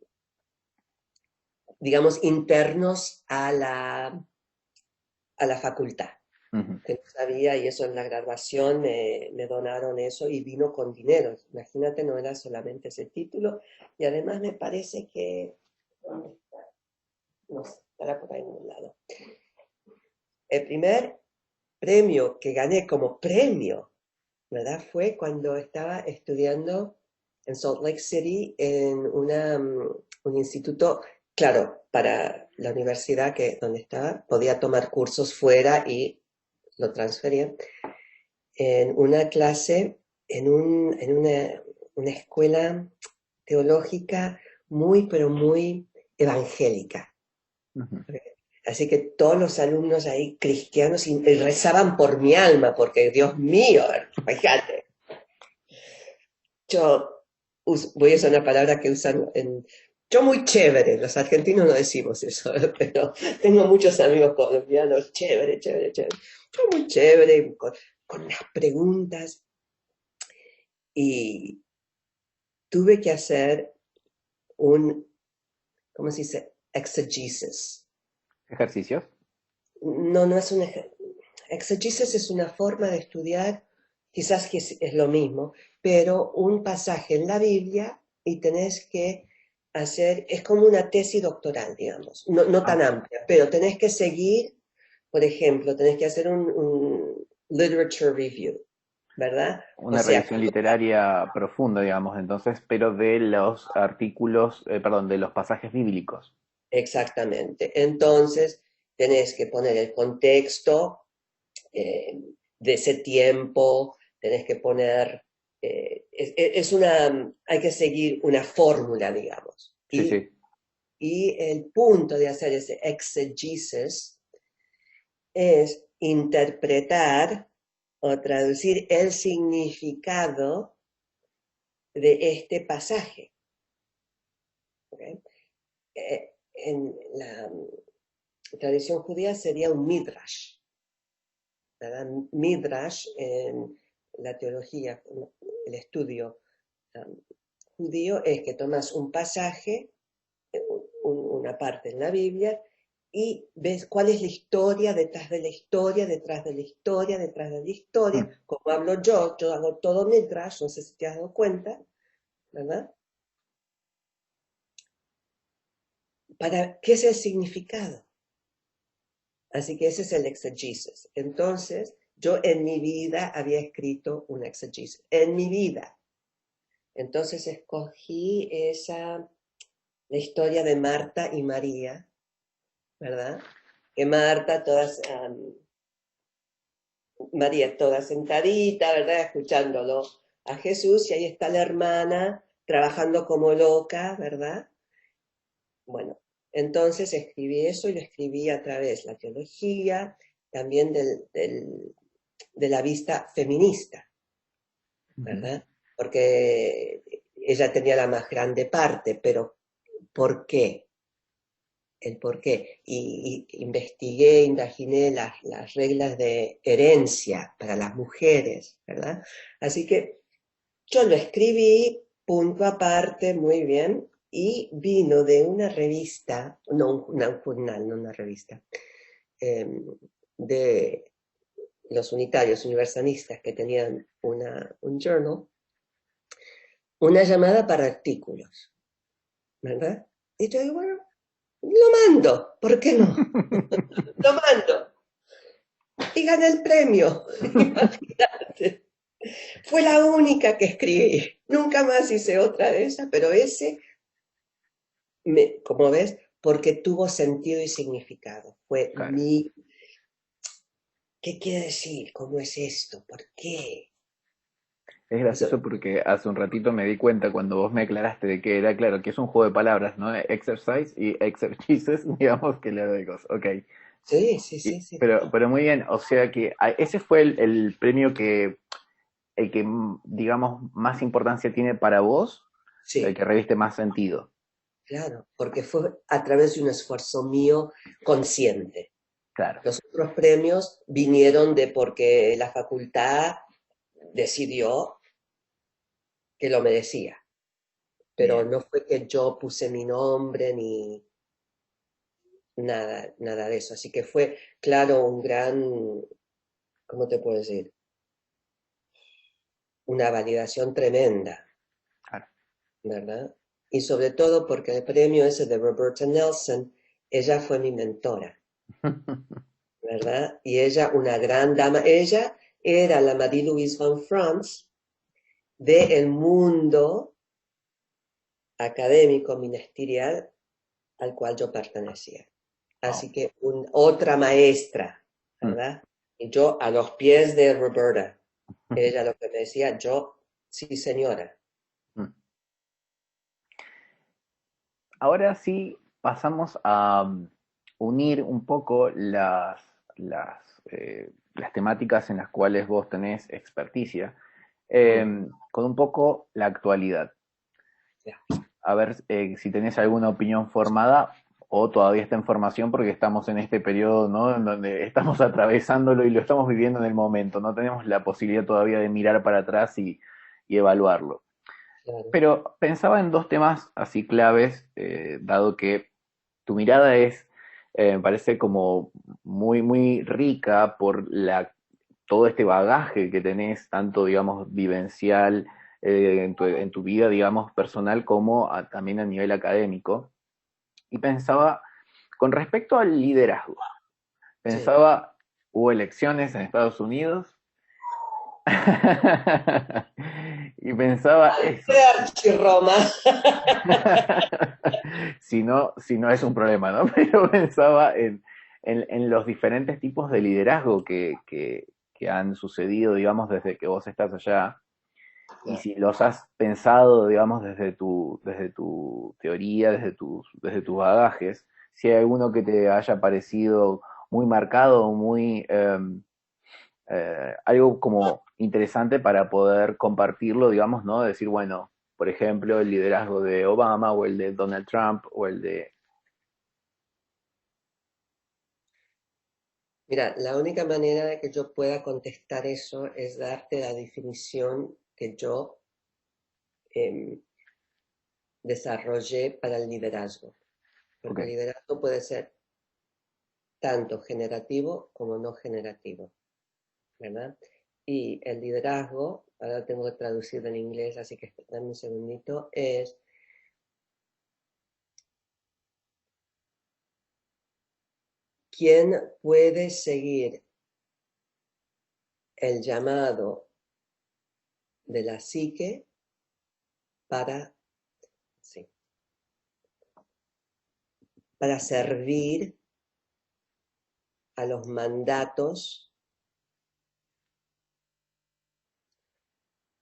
digamos, internos a la facultad, Ujú. que no sabía, y eso en la graduación me donaron eso y vino con dinero. Imagínate, no era solamente ese título, y además me parece que, ¿dónde está? No sé, estará por ahí en un lado. El primer premio que gané como premio, ¿verdad? Fue cuando estaba estudiando en Salt Lake City en un instituto, claro, para la universidad donde estaba, podía tomar cursos fuera y lo transfería, en una clase, en una escuela teológica muy, pero muy evangélica. Ujú. Así que todos los alumnos ahí cristianos y rezaban por mi alma, porque Dios mío, fíjate. Yo voy a usar una palabra que usan yo muy chévere, los argentinos no decimos eso, pero tengo muchos amigos colombianos, chévere, chévere, chévere. Yo muy chévere, con unas preguntas, y tuve que hacer ¿cómo se dice? Exegesis. ¿Ejercicios? No, no es exegesis es una forma de estudiar, quizás que es lo mismo, pero un pasaje en la Biblia y tenés que hacer, es como una tesis doctoral, digamos, no tan Ah, amplia, pero tenés que seguir, por ejemplo, tenés que hacer un literature review, ¿verdad? O una sea, revisión literaria profunda, digamos, entonces, pero de los artículos, perdón, de los pasajes bíblicos. exactamente. Entonces, tenés que poner el contexto eh, de ese tiempo, tenés que poner, hay que seguir una fórmula, digamos. Sí, sí. Y el punto de hacer ese exegesis es interpretar o traducir el significado de este pasaje. ¿Okay? En la tradición judía sería un midrash, ¿verdad? Midrash en la teología, el estudio judío, es que tomas un pasaje, una parte en la Biblia, y ves cuál es la historia detrás de la historia, detrás de la historia, detrás de la historia. Mm. Como hablo yo hago todo midrash, no sé si te has dado cuenta, ¿verdad? ¿Para qué es el significado? Así que ese es el exegesis. Entonces, yo en mi vida había escrito un exegesis, en mi vida. Entonces escogí la historia de Marta y María, ¿verdad? Que Marta, María toda sentadita, ¿verdad? Escuchándolo a Jesús, y ahí está la hermana trabajando como loca, ¿verdad? Bueno, entonces escribí eso y lo escribí a través de la teología, también de la vista feminista, Ujú. ¿verdad? Porque ella tenía la más grande parte, pero ¿por qué? El por qué. Y investigué, imaginé las reglas de herencia para las mujeres, ¿verdad? Así que yo lo escribí, punto aparte, muy bien, y vino de una revista, no un jornal, no una revista, eh, de los unitarios, universalistas que tenían un journal, una llamada para artículos, ¿verdad? Y yo digo, bueno, lo mando, ¿por qué no? Lo mando. Y gané el premio. Imagínate. Fue la única que escribí. Nunca más hice otra de esas, pero ese, como ves, porque tuvo sentido y significado. Fue Claro. ¿qué quiere decir? ¿Cómo es esto? ¿Por qué? Es Eso, gracioso porque hace un ratito me di cuenta cuando vos me aclaraste de que era, claro, que es un juego de palabras, ¿no? Exercise y exercises, digamos que le doy cosas. Ok. sí, sí, sí, sí. Pero muy bien, o sea que ese fue el premio el que, digamos, más importancia tiene para vos, el Sí, que reviste más sentido. claro, porque fue a través de un esfuerzo mío consciente. Claro. Los otros premios vinieron de porque la facultad decidió que lo merecía, pero Bien. no fue que yo puse mi nombre ni nada, nada de eso. Así que fue, claro, ¿cómo te puedo decir? Una validación tremenda, Claro. ¿verdad? Y sobre todo porque el premio ese de Roberta Nelson, ella fue mi mentora, ¿verdad? Y ella, una gran dama, ella era la Marie-Louise von France del mundo académico ministerial al cual yo pertenecía. Wow. Así que otra maestra, Mm, ¿verdad? Y yo a los pies de Roberta. Ella lo que me decía, yo, sí señora. mm. Ahora sí pasamos a unir un poco las temáticas en las cuales vos tenés experticia con un poco la actualidad. Ya. A ver si tenés alguna opinión formada o todavía está en formación porque estamos en este periodo, ¿no? En donde estamos atravesándolo y lo estamos viviendo en el momento. No tenemos la posibilidad todavía de mirar para atrás y evaluarlo. Claro. Pero pensaba en dos temas así claves, dado que tu mirada me parece como muy, muy rica por todo este bagaje que tenés, tanto, digamos, vivencial en tu vida, digamos, personal, como también a nivel académico. Y pensaba, con respecto al liderazgo, Sí. pensaba, hubo elecciones en Estados Unidos, y pensaba eso. Roma. Si no es un problema, ¿no? Pero pensaba en los diferentes tipos de liderazgo que han sucedido, digamos, desde que vos estás allá, y Ya. si los has pensado, digamos, desde tu teoría, desde tus bagajes, si hay alguno que te haya parecido muy marcado, muy algo como interesante para poder compartirlo, digamos, ¿no? Decir, bueno, por ejemplo, el liderazgo de Obama o el de Donald Trump o el de... Mira, la única manera de que yo pueda contestar eso es darte la definición que yo em, desarrollé para el liderazgo. Ok, Porque el liderazgo puede ser tanto generativo como no generativo, ¿verdad? Y el liderazgo, ahora tengo que traducir en inglés, así que dame un segundito, es quién puede seguir el llamado de la psique para, sí, para servir a los mandatos.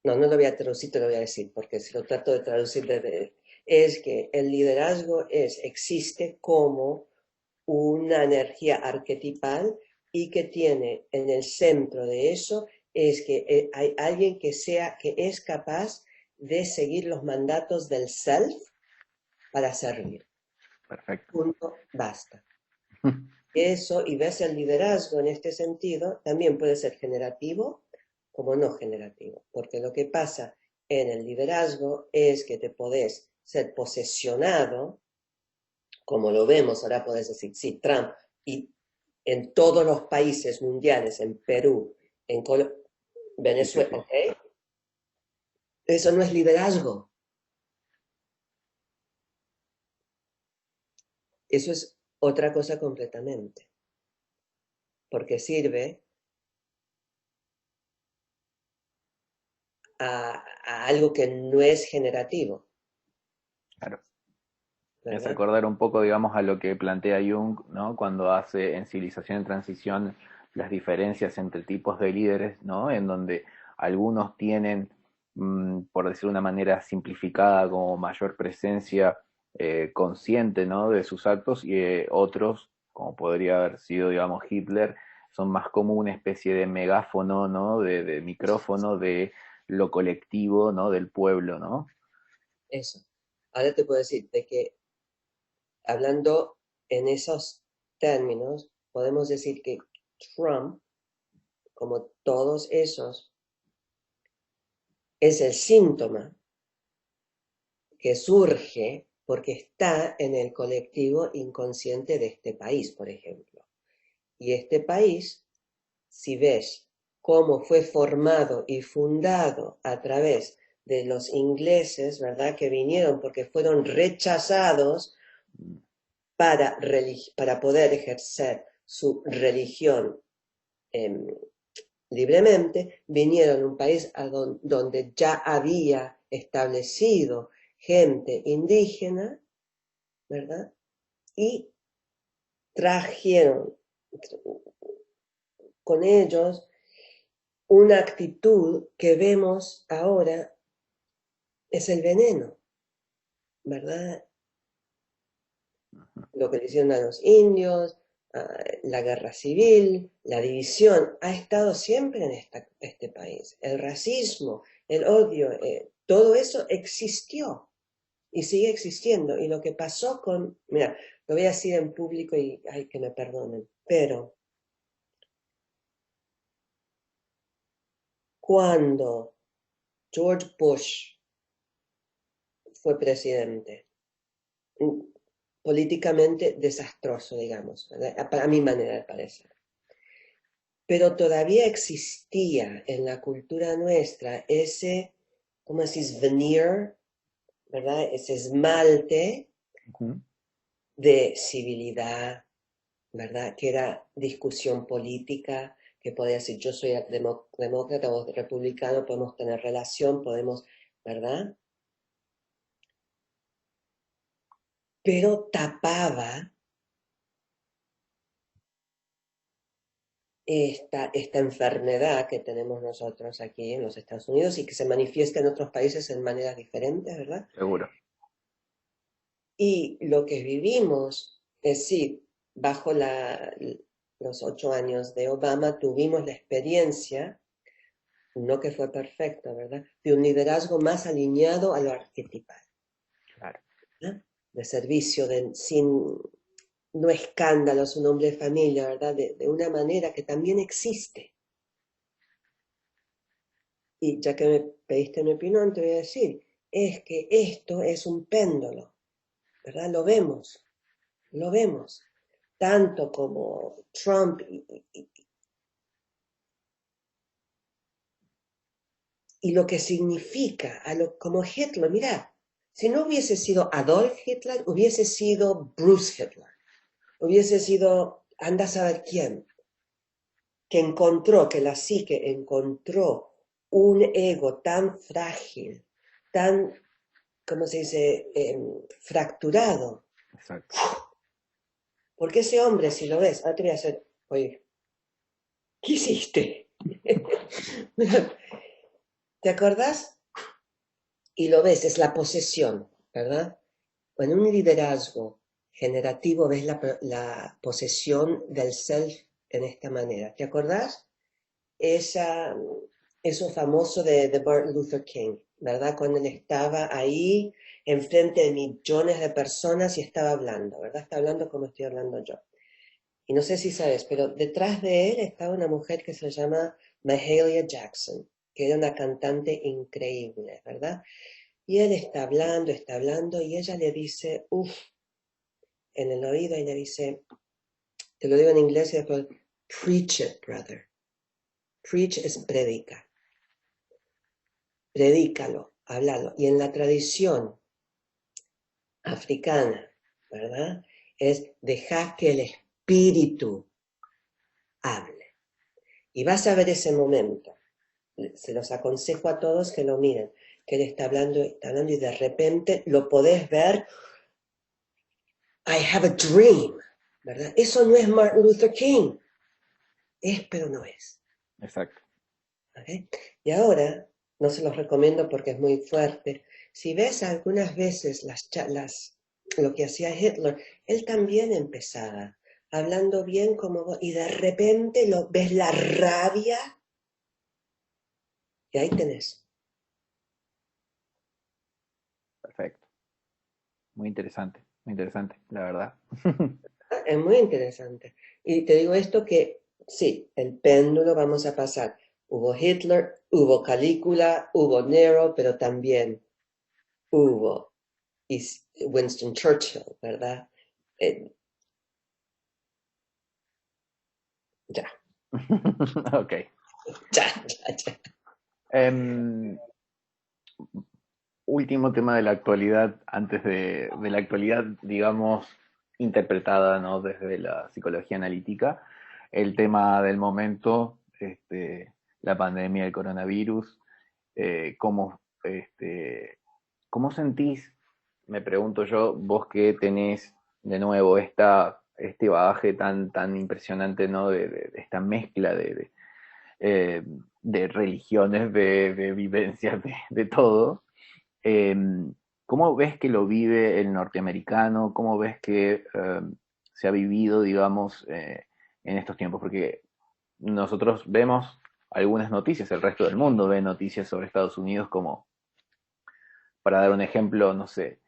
No, no lo voy a traducir, te lo voy a decir, porque si lo trato de traducir es que el liderazgo existe como una energía arquetipal y que tiene en el centro de eso es que hay alguien que es capaz de seguir los mandatos del self para servir. perfecto. Punto, basta. Eso, y ves el liderazgo en este sentido, también puede ser generativo como no generativo, porque lo que pasa en el liderazgo es que te podés ser posesionado, como lo vemos, ahora podés decir, sí, Trump, y en todos los países mundiales, en Perú, en Sí, sí, Venezuela, sí. ¿ok? Eso no es liderazgo, eso es otra cosa completamente, porque sirve a algo que no es generativo, Claro. Me hace ¿verdad? acordar un poco, digamos, a lo que plantea Jung, ¿no? Cuando hace en Civilización en Transición las diferencias entre tipos de líderes, ¿no? En donde algunos tienen, por decir de una manera simplificada, como mayor presencia consciente, ¿no? De sus actos y otros, como podría haber sido, digamos, Hitler, son más como una especie de megáfono, ¿no? De micrófono de lo colectivo, ¿no? Del pueblo, ¿no? Eso. Ahora te puedo decir de que hablando en esos términos, podemos decir que Trump, como todos esos, es el síntoma que surge porque está en el colectivo inconsciente de este país, por ejemplo. Y este país, si ves cómo fue formado y fundado a través de los ingleses, ¿verdad? Que vinieron porque fueron rechazados para poder ejercer su religión libremente, vinieron a un país donde ya había establecido gente indígena, ¿verdad? Y trajeron con ellos una actitud que vemos ahora es el veneno, ¿verdad? Lo que le hicieron a los indios, la guerra civil, la división, ha estado siempre en este país. El racismo, el odio, todo eso existió y sigue existiendo. Y lo que pasó mira, lo voy a decir en público y ay, que me perdonen, pero cuando George Bush fue presidente, políticamente desastroso, digamos, a mi manera de parecer. Pero todavía existía en la cultura nuestra ese, ¿cómo decís? Veneer, ¿verdad? Ese esmalte de civilidad, ¿verdad? Que era discusión política, que podía decir yo soy demócrata, vos republicano, podemos tener relación, podemos, ¿verdad? Pero tapaba esta enfermedad que tenemos nosotros aquí en los Estados Unidos y que se manifiesta en otros países en maneras diferentes, ¿verdad? Seguro. Y lo que vivimos es sí, bajo los 8 años de Obama tuvimos la experiencia, no que fue perfecta, ¿verdad?, de un liderazgo más alineado a lo arquetipal. Claro. ¿Verdad? De servicio, sin no escándalos, un hombre de familia, ¿verdad? De una manera que también existe. Y ya que me pediste mi opinión, te voy a decir, es que esto es un péndulo, ¿verdad? Lo vemos. Tanto como Trump y lo que significa, como Hitler. Mirá, si no hubiese sido Adolf Hitler, hubiese sido Bruce Hitler, hubiese sido, anda a saber quién, que la psique encontró un ego tan frágil, tan, ¿cómo se dice?, fracturado. Exacto. Porque ese hombre, si lo ves, ahora te voy a hacer, oye, ¿qué hiciste? ¿Te acordás? Y lo ves, es la posesión, ¿verdad? En un liderazgo generativo ves la posesión del self en esta manera. ¿Te acordás? Eso famoso de Martin Luther King, ¿verdad? Cuando él estaba ahí enfrente de millones de personas y estaba hablando, ¿verdad? Está hablando como estoy hablando yo. Y no sé si sabes, pero detrás de él estaba una mujer que se llama Mahalia Jackson, que era una cantante increíble, ¿verdad? Y él está hablando, y ella le dice, en el oído, y le dice, te lo digo en inglés y después, preach it, brother. Preach es predica. Predícalo, háblalo. Y en la tradición africana, ¿verdad? Es dejar que el espíritu hable. Y vas a ver ese momento. Se los aconsejo a todos que lo miren, que él está hablando y de repente lo podés ver. I have a dream, ¿verdad? Eso no es Martin Luther King. Es, pero no es. Exacto. ¿Okay? Y ahora, no se los recomiendo porque es muy fuerte. Si ves algunas veces lo que hacía Hitler, él también empezaba hablando bien como vos, y de repente ves la rabia, y ahí tenés. Perfecto. Muy interesante, la verdad. Es muy interesante. Y te digo esto que, sí, el péndulo vamos a pasar. Hubo Hitler, hubo Calígula, hubo Nero, pero también hubo Winston Churchill, ¿verdad? Ya. Ok. Ya. Último tema de la actualidad, antes de la actualidad, digamos, interpretada, ¿no?, desde la psicología analítica, el tema del momento, la pandemia del coronavirus, cómo, cómo sentís, me pregunto yo, vos que tenés de nuevo este bagaje tan impresionante, ¿no?, de esta mezcla eh, de religiones, de vivencias, de todo. Eh, ¿Cómo ves que lo vive el norteamericano? ¿Cómo ves que se ha vivido, digamos, en estos tiempos? Porque nosotros vemos algunas noticias, el resto del mundo ve noticias sobre Estados Unidos como, para dar un ejemplo, no sé,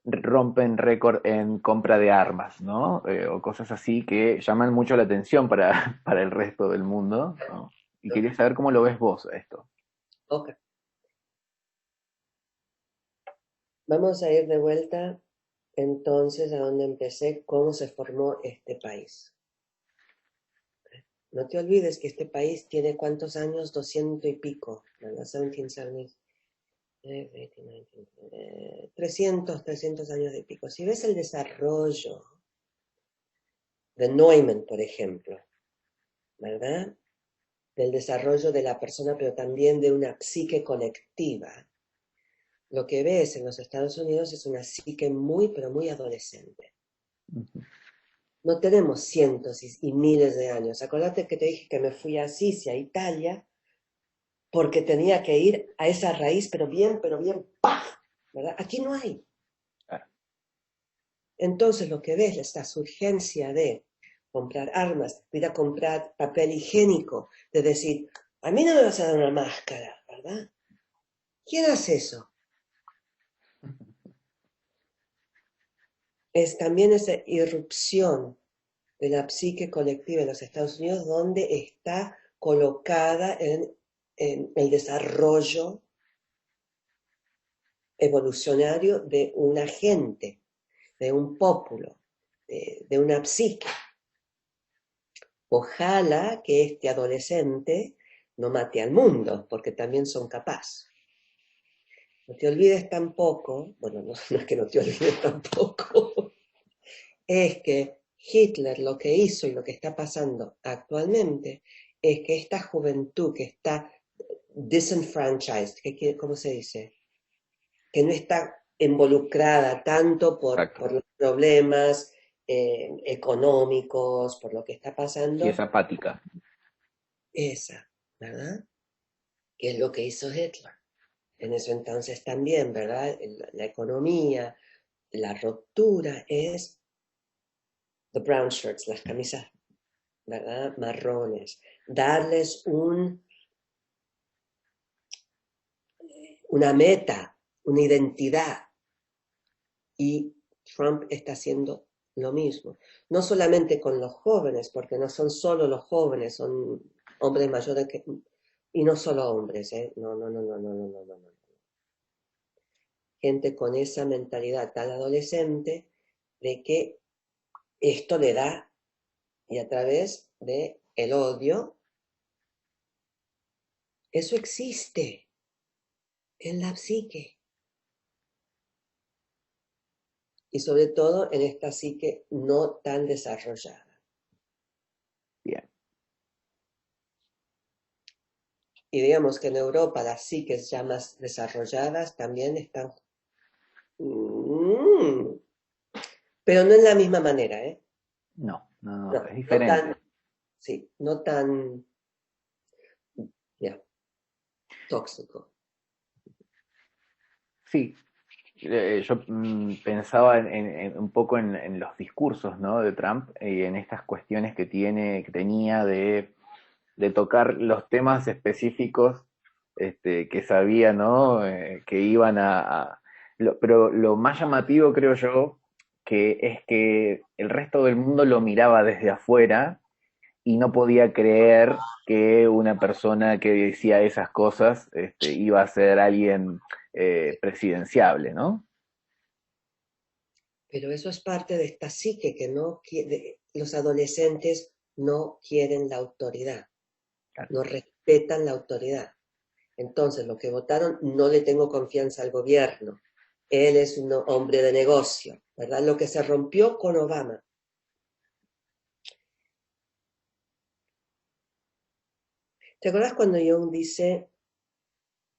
rompen récord en compra de armas, ¿no? O cosas así que llaman mucho la atención para, para el resto del mundo, ¿no? Y ¿no? quería saber cómo lo ves vos esto. Ok, vamos a ir de vuelta entonces a donde empecé, cómo se formó este país. No te olvides que este país tiene ¿cuántos años? 200 y pico, ¿verdad? 1770, 300 años de pico. Si ves el desarrollo de Neumann, por ejemplo, ¿verdad? Del desarrollo de la persona, pero también de una psique colectiva, lo que ves en los Estados Unidos es una psique muy, pero muy adolescente. No tenemos cientos y miles de años. Acordate que te dije que me fui a Sicilia, a Italia, porque tenía que ir a esa raíz, pero bien, ¡paf! ¿Verdad? Aquí no hay. Entonces lo que ves es esta urgencia de comprar armas, de ir a comprar papel higiénico, de decir, a mí no me vas a dar una máscara, ¿verdad? ¿Quién hace eso? Es también esa irrupción de la psique colectiva en los Estados Unidos, donde está colocada en el desarrollo evolucionario de una gente, de un pópulo, de una psique. Ojalá que este adolescente no mate al mundo, porque también son capaces. No te olvides tampoco, bueno, no es que no te olvides tampoco, es que Hitler lo que hizo y lo que está pasando actualmente es que esta juventud que está disenfranchised, ¿cómo se dice? Que no está involucrada tanto por los problemas económicos, por lo que está Sí, es pasando, apática. esa, ¿verdad? Que es lo que hizo Hitler. En eso entonces también, ¿verdad? La economía, la ruptura es the brown shirts, las camisas, ¿verdad? Marrones. Darles una meta, una identidad. Y Trump está haciendo lo mismo. No solamente con los jóvenes, porque no son solo los jóvenes, son hombres mayores que... Y no solo hombres, ¿eh? No, no, no, no, no, no, no, no, no. Gente con esa mentalidad tan adolescente de que esto le da, y a través de el odio, eso existe en la psique. Y sobre todo en esta psique no tan desarrollada. Bien. Y digamos que en Europa las psiques ya más desarrolladas también están... pero no en la misma manera, ¿eh? No, no, no, No, es no tan... diferente. Sí, no tan... Ya, tóxico. Sí, yo pensaba en un poco en los discursos, ¿no?, de Trump y en estas cuestiones que tenía de tocar los temas específicos, que sabía, ¿no?, que iban pero lo más llamativo, creo yo, que es que el resto del mundo lo miraba desde afuera y no podía creer que una persona que decía esas cosas, iba a ser alguien presidenciable, ¿no? Pero eso es parte de esta psique que no quiere... Los adolescentes no quieren la autoridad, Claro. no respetan la autoridad. Entonces, los que votaron, no le tengo confianza al gobierno. Él es un hombre de negocio, ¿verdad? Lo que se rompió con Obama. ¿Te acuerdas cuando Jung dice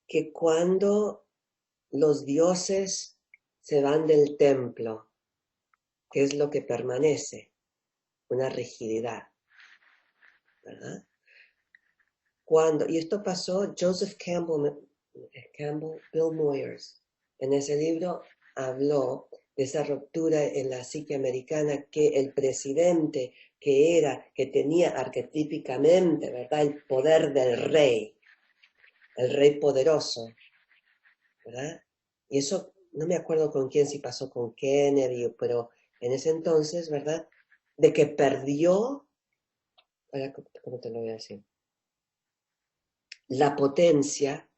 que cuando los dioses se van del templo, ¿qué es lo que permanece? Una rigididad, ¿verdad? Y esto pasó, Joseph Campbell, Bill Moyers, en ese libro habló de esa ruptura en la psique americana, que el presidente que tenía arquetípicamente, ¿verdad?, el poder del rey, el rey poderoso, ¿verdad? Y eso, no me acuerdo con quién, si pasó con Kennedy, pero en ese entonces, ¿verdad?, de que perdió, ¿cómo te lo voy a decir? La potencia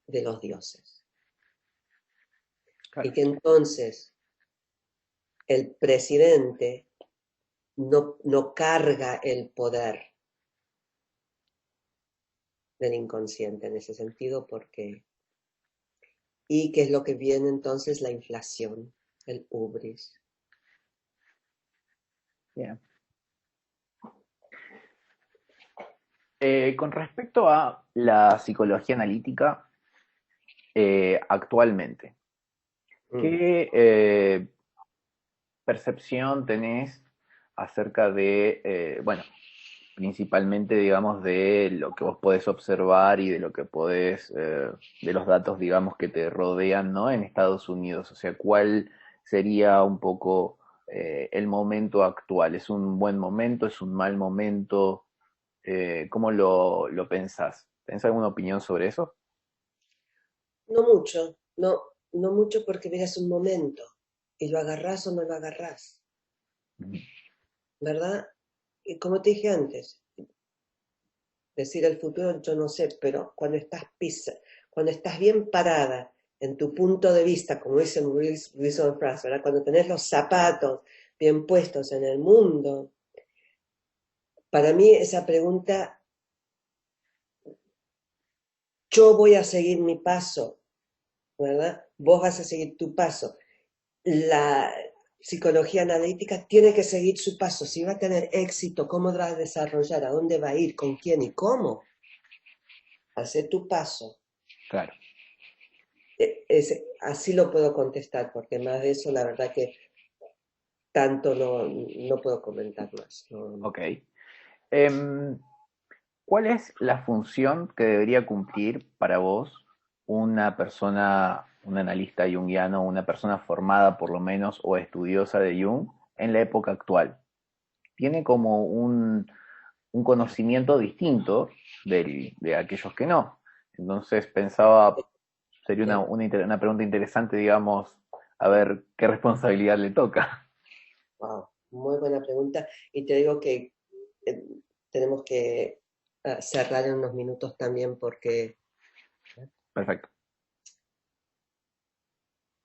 de los dioses. Claro. Y que entonces el presidente no carga el poder del inconsciente en ese sentido, porque... ¿Y qué es lo que viene entonces? La inflación, el hubris. Bien. Con respecto a la psicología analítica, actualmente, ¿qué percepción tenés acerca de, bueno, principalmente, digamos, de lo que vos podés observar y de lo que podés, de los datos, digamos, que te rodean, ¿no?, en Estados Unidos? O sea, ¿cuál sería un poco el momento actual? ¿Es un buen momento? ¿Es un mal momento? ¿Cómo lo pensás? ¿Tenés alguna opinión sobre eso? No mucho, no mucho, porque miras un momento y lo agarrás o no lo agarrás, ¿verdad? Y como te dije antes, decir el futuro yo no sé, pero cuando estás bien parada en tu punto de vista, como dice Wilson Franz, ¿verdad?, cuando tenés los zapatos bien puestos en el mundo, para mí esa pregunta, yo voy a seguir mi paso, ¿verdad? Vos vas a seguir tu paso. La psicología analítica tiene que seguir su paso. Si va a tener éxito, cómo va a desarrollar, a dónde va a ir, con quién y cómo. Hacer tu paso. Claro. Así lo puedo contestar, porque más de eso, la verdad que tanto no puedo comentar más. No. Ok. Em, ¿Cuál es la función que debería cumplir para vos una persona, un analista junguiano, una persona formada por lo menos o estudiosa de Jung en la época actual? Tiene como un conocimiento distinto de aquellos que no. Entonces pensaba, sería una pregunta interesante, digamos, a ver qué responsabilidad le toca. Wow, muy buena pregunta. Y te digo que eh, tenemos que cerrar en unos minutos también, porque Perfecto.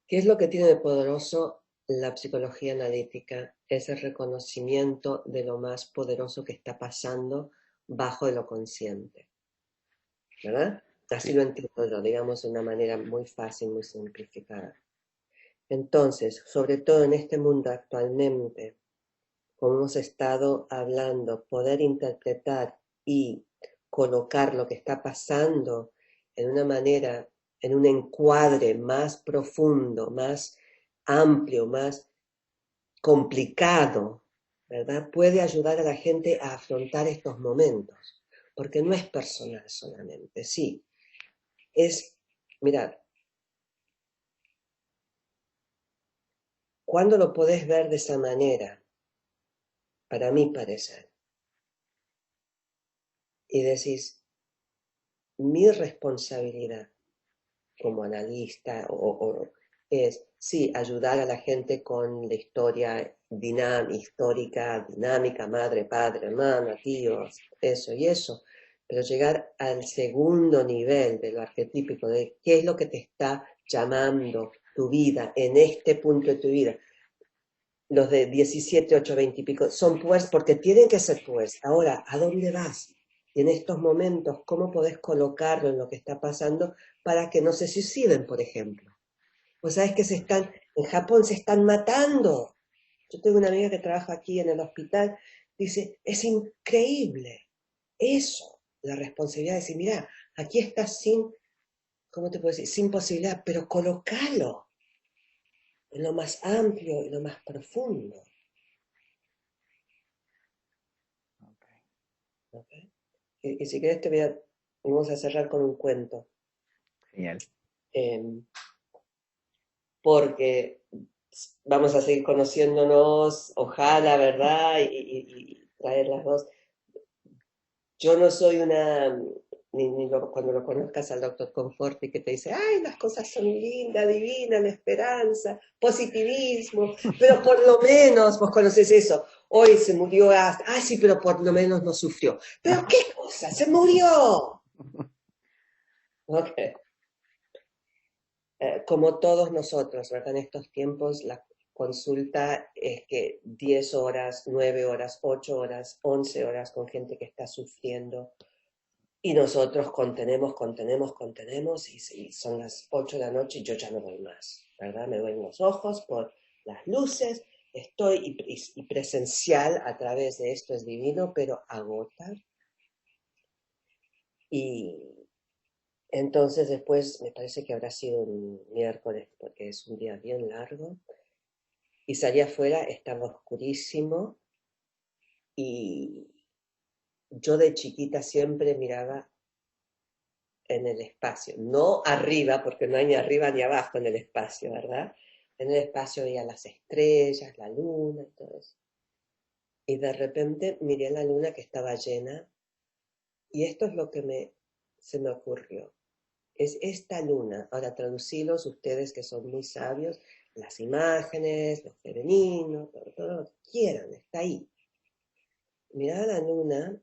¿qué es lo que tiene de poderoso la psicología analítica? Es el reconocimiento de lo más poderoso que está pasando bajo de lo consciente, ¿verdad? Así Sí. lo entiendo yo, digamos, de una manera muy fácil, muy simplificada. Entonces, sobre todo en este mundo actualmente, como hemos estado hablando, poder interpretar y colocar lo que está pasando en una manera, en un encuadre más profundo, más amplio, más complicado, ¿verdad?, puede ayudar a la gente a afrontar estos momentos, porque no es personal solamente, sí, mirad, cuando lo podés ver de esa manera, para mí parecer, y decís, mi responsabilidad como analista es, sí, ayudar a la gente con la historia histórica, dinámica, madre, padre, hermana, tíos, eso y eso, pero llegar al segundo nivel de lo arquetípico, de qué es lo que te está llamando tu vida en este punto de tu vida. Los de 17, 8, 20 y pico son pues porque tienen que ser pues. Ahora, ¿a dónde vas? Y en estos momentos, ¿cómo podés colocarlo en lo que está pasando para que no se suiciden, por ejemplo? Pues sabes que en Japón se están matando. Yo tengo una amiga que trabaja aquí en el hospital, dice, es increíble eso, la responsabilidad de decir, mira, aquí estás sin, ¿cómo te puedo decir? Sin posibilidad, pero colocalo en lo más amplio, en lo más profundo. ¿Ok? Y si querés vamos a cerrar con un cuento. Genial. Eh, porque vamos a seguir conociéndonos, ojalá, ¿verdad? Y traer las dos. Yo no soy cuando lo conozcas al doctor Conforti que te dice, ay, las cosas son lindas, divinas, la esperanza, positivismo, pero por lo menos, vos conoces eso, hoy se murió, ay, sí, pero por lo menos no sufrió. ¿Pero qué cosa? ¡Se murió! Ok. Como todos nosotros, ¿verdad? En estos tiempos la consulta es que 10 horas, 9 horas, 8 horas, 11 horas con gente que está sufriendo y nosotros contenemos y son las 8 de la noche y yo ya no voy más, ¿verdad? Me duelen los ojos por las luces, y presencial a través de esto es divino, pero agota. Y entonces después me parece que habrá sido un miércoles porque es un día bien largo. Y salí afuera, estaba oscurísimo y yo de chiquita siempre miraba en el espacio, no arriba, porque no hay ni arriba ni abajo en el espacio, ¿verdad? En el espacio veía las estrellas, la luna y todo eso. Y de repente miré la luna que estaba llena y esto es lo que se me ocurrió. Es esta luna, ahora traducilos ustedes que son muy sabios, las imágenes, los femeninos, todo lo que quieran, está ahí. Miraba la luna,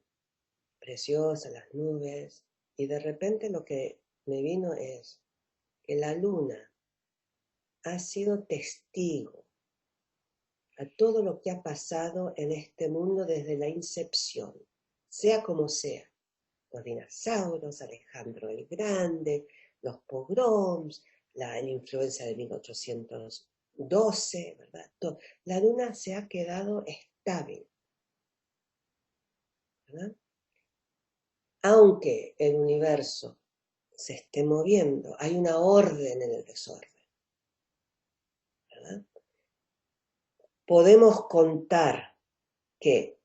preciosa, las nubes, y de repente lo que me vino es que la luna ha sido testigo a todo lo que ha pasado en este mundo desde la incepción, sea como sea. Los dinosaurios, Alejandro el Grande, los pogroms, la influencia de 1812, ¿verdad? La luna se ha quedado estable, ¿verdad? Aunque el universo se esté moviendo, hay una orden en el desorden, ¿verdad? Podemos contar que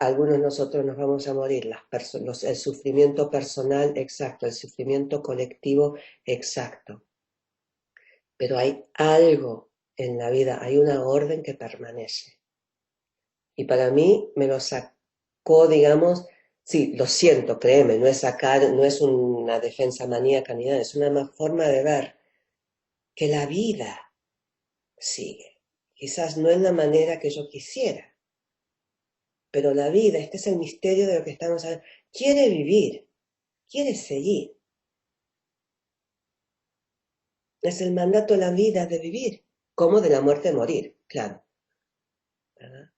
algunos de nosotros nos vamos a morir, el sufrimiento personal exacto, el sufrimiento colectivo exacto, pero hay algo en la vida, hay una orden que permanece. Y para mí me lo sacó, digamos, sí, lo siento, créeme, no es sacar, no es una defensa maníaca ni nada, es una forma de ver que la vida sigue. Quizás no en la manera que yo quisiera, pero la vida, este es el misterio de lo que estamos hablando, quiere vivir, quiere seguir. Es el mandato de la vida de vivir, como de la muerte de morir, claro. ¿Verdad?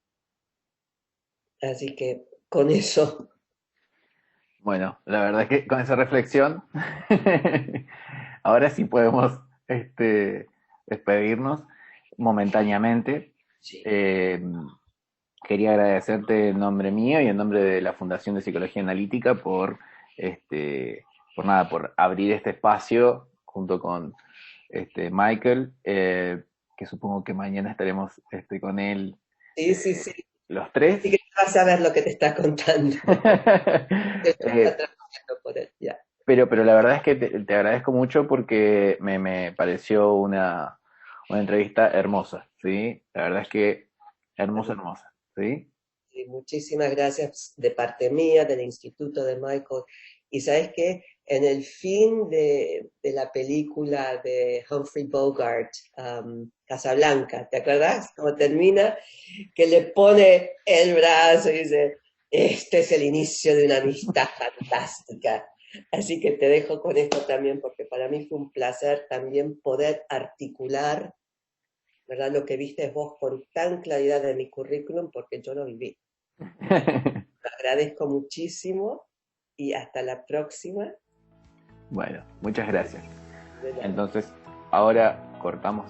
Así que con eso. Bueno, la verdad es que con esa reflexión, ahora sí podemos despedirnos momentáneamente. Sí. Eh, Quería agradecerte en nombre mío y en nombre de la Fundación de Psicología Analítica por abrir este espacio junto con Michael, que supongo que mañana estaremos con él Sí, sí, sí. los tres. Así que vas a ver lo que te está contando. Él está Eh, trabajando por él, ya. pero la verdad es que te agradezco mucho porque me pareció una entrevista hermosa, ¿sí? La verdad es que hermosa, hermosa, ¿sí? Y muchísimas gracias de parte mía, del Instituto de Michael. Y sabes que en el fin de la película de Humphrey Bogart, Casablanca, ¿te acuerdas? Cómo termina, que le pone el brazo y dice, este es el inicio de una amistad fantástica. Así que te dejo con esto también, porque para mí fue un placer también poder articular, ¿verdad? Lo que viste vos con tan claridad en mi currículum, porque yo lo viví. Te agradezco muchísimo y hasta la próxima. Bueno, muchas gracias. De nada. Entonces, Ahora cortamos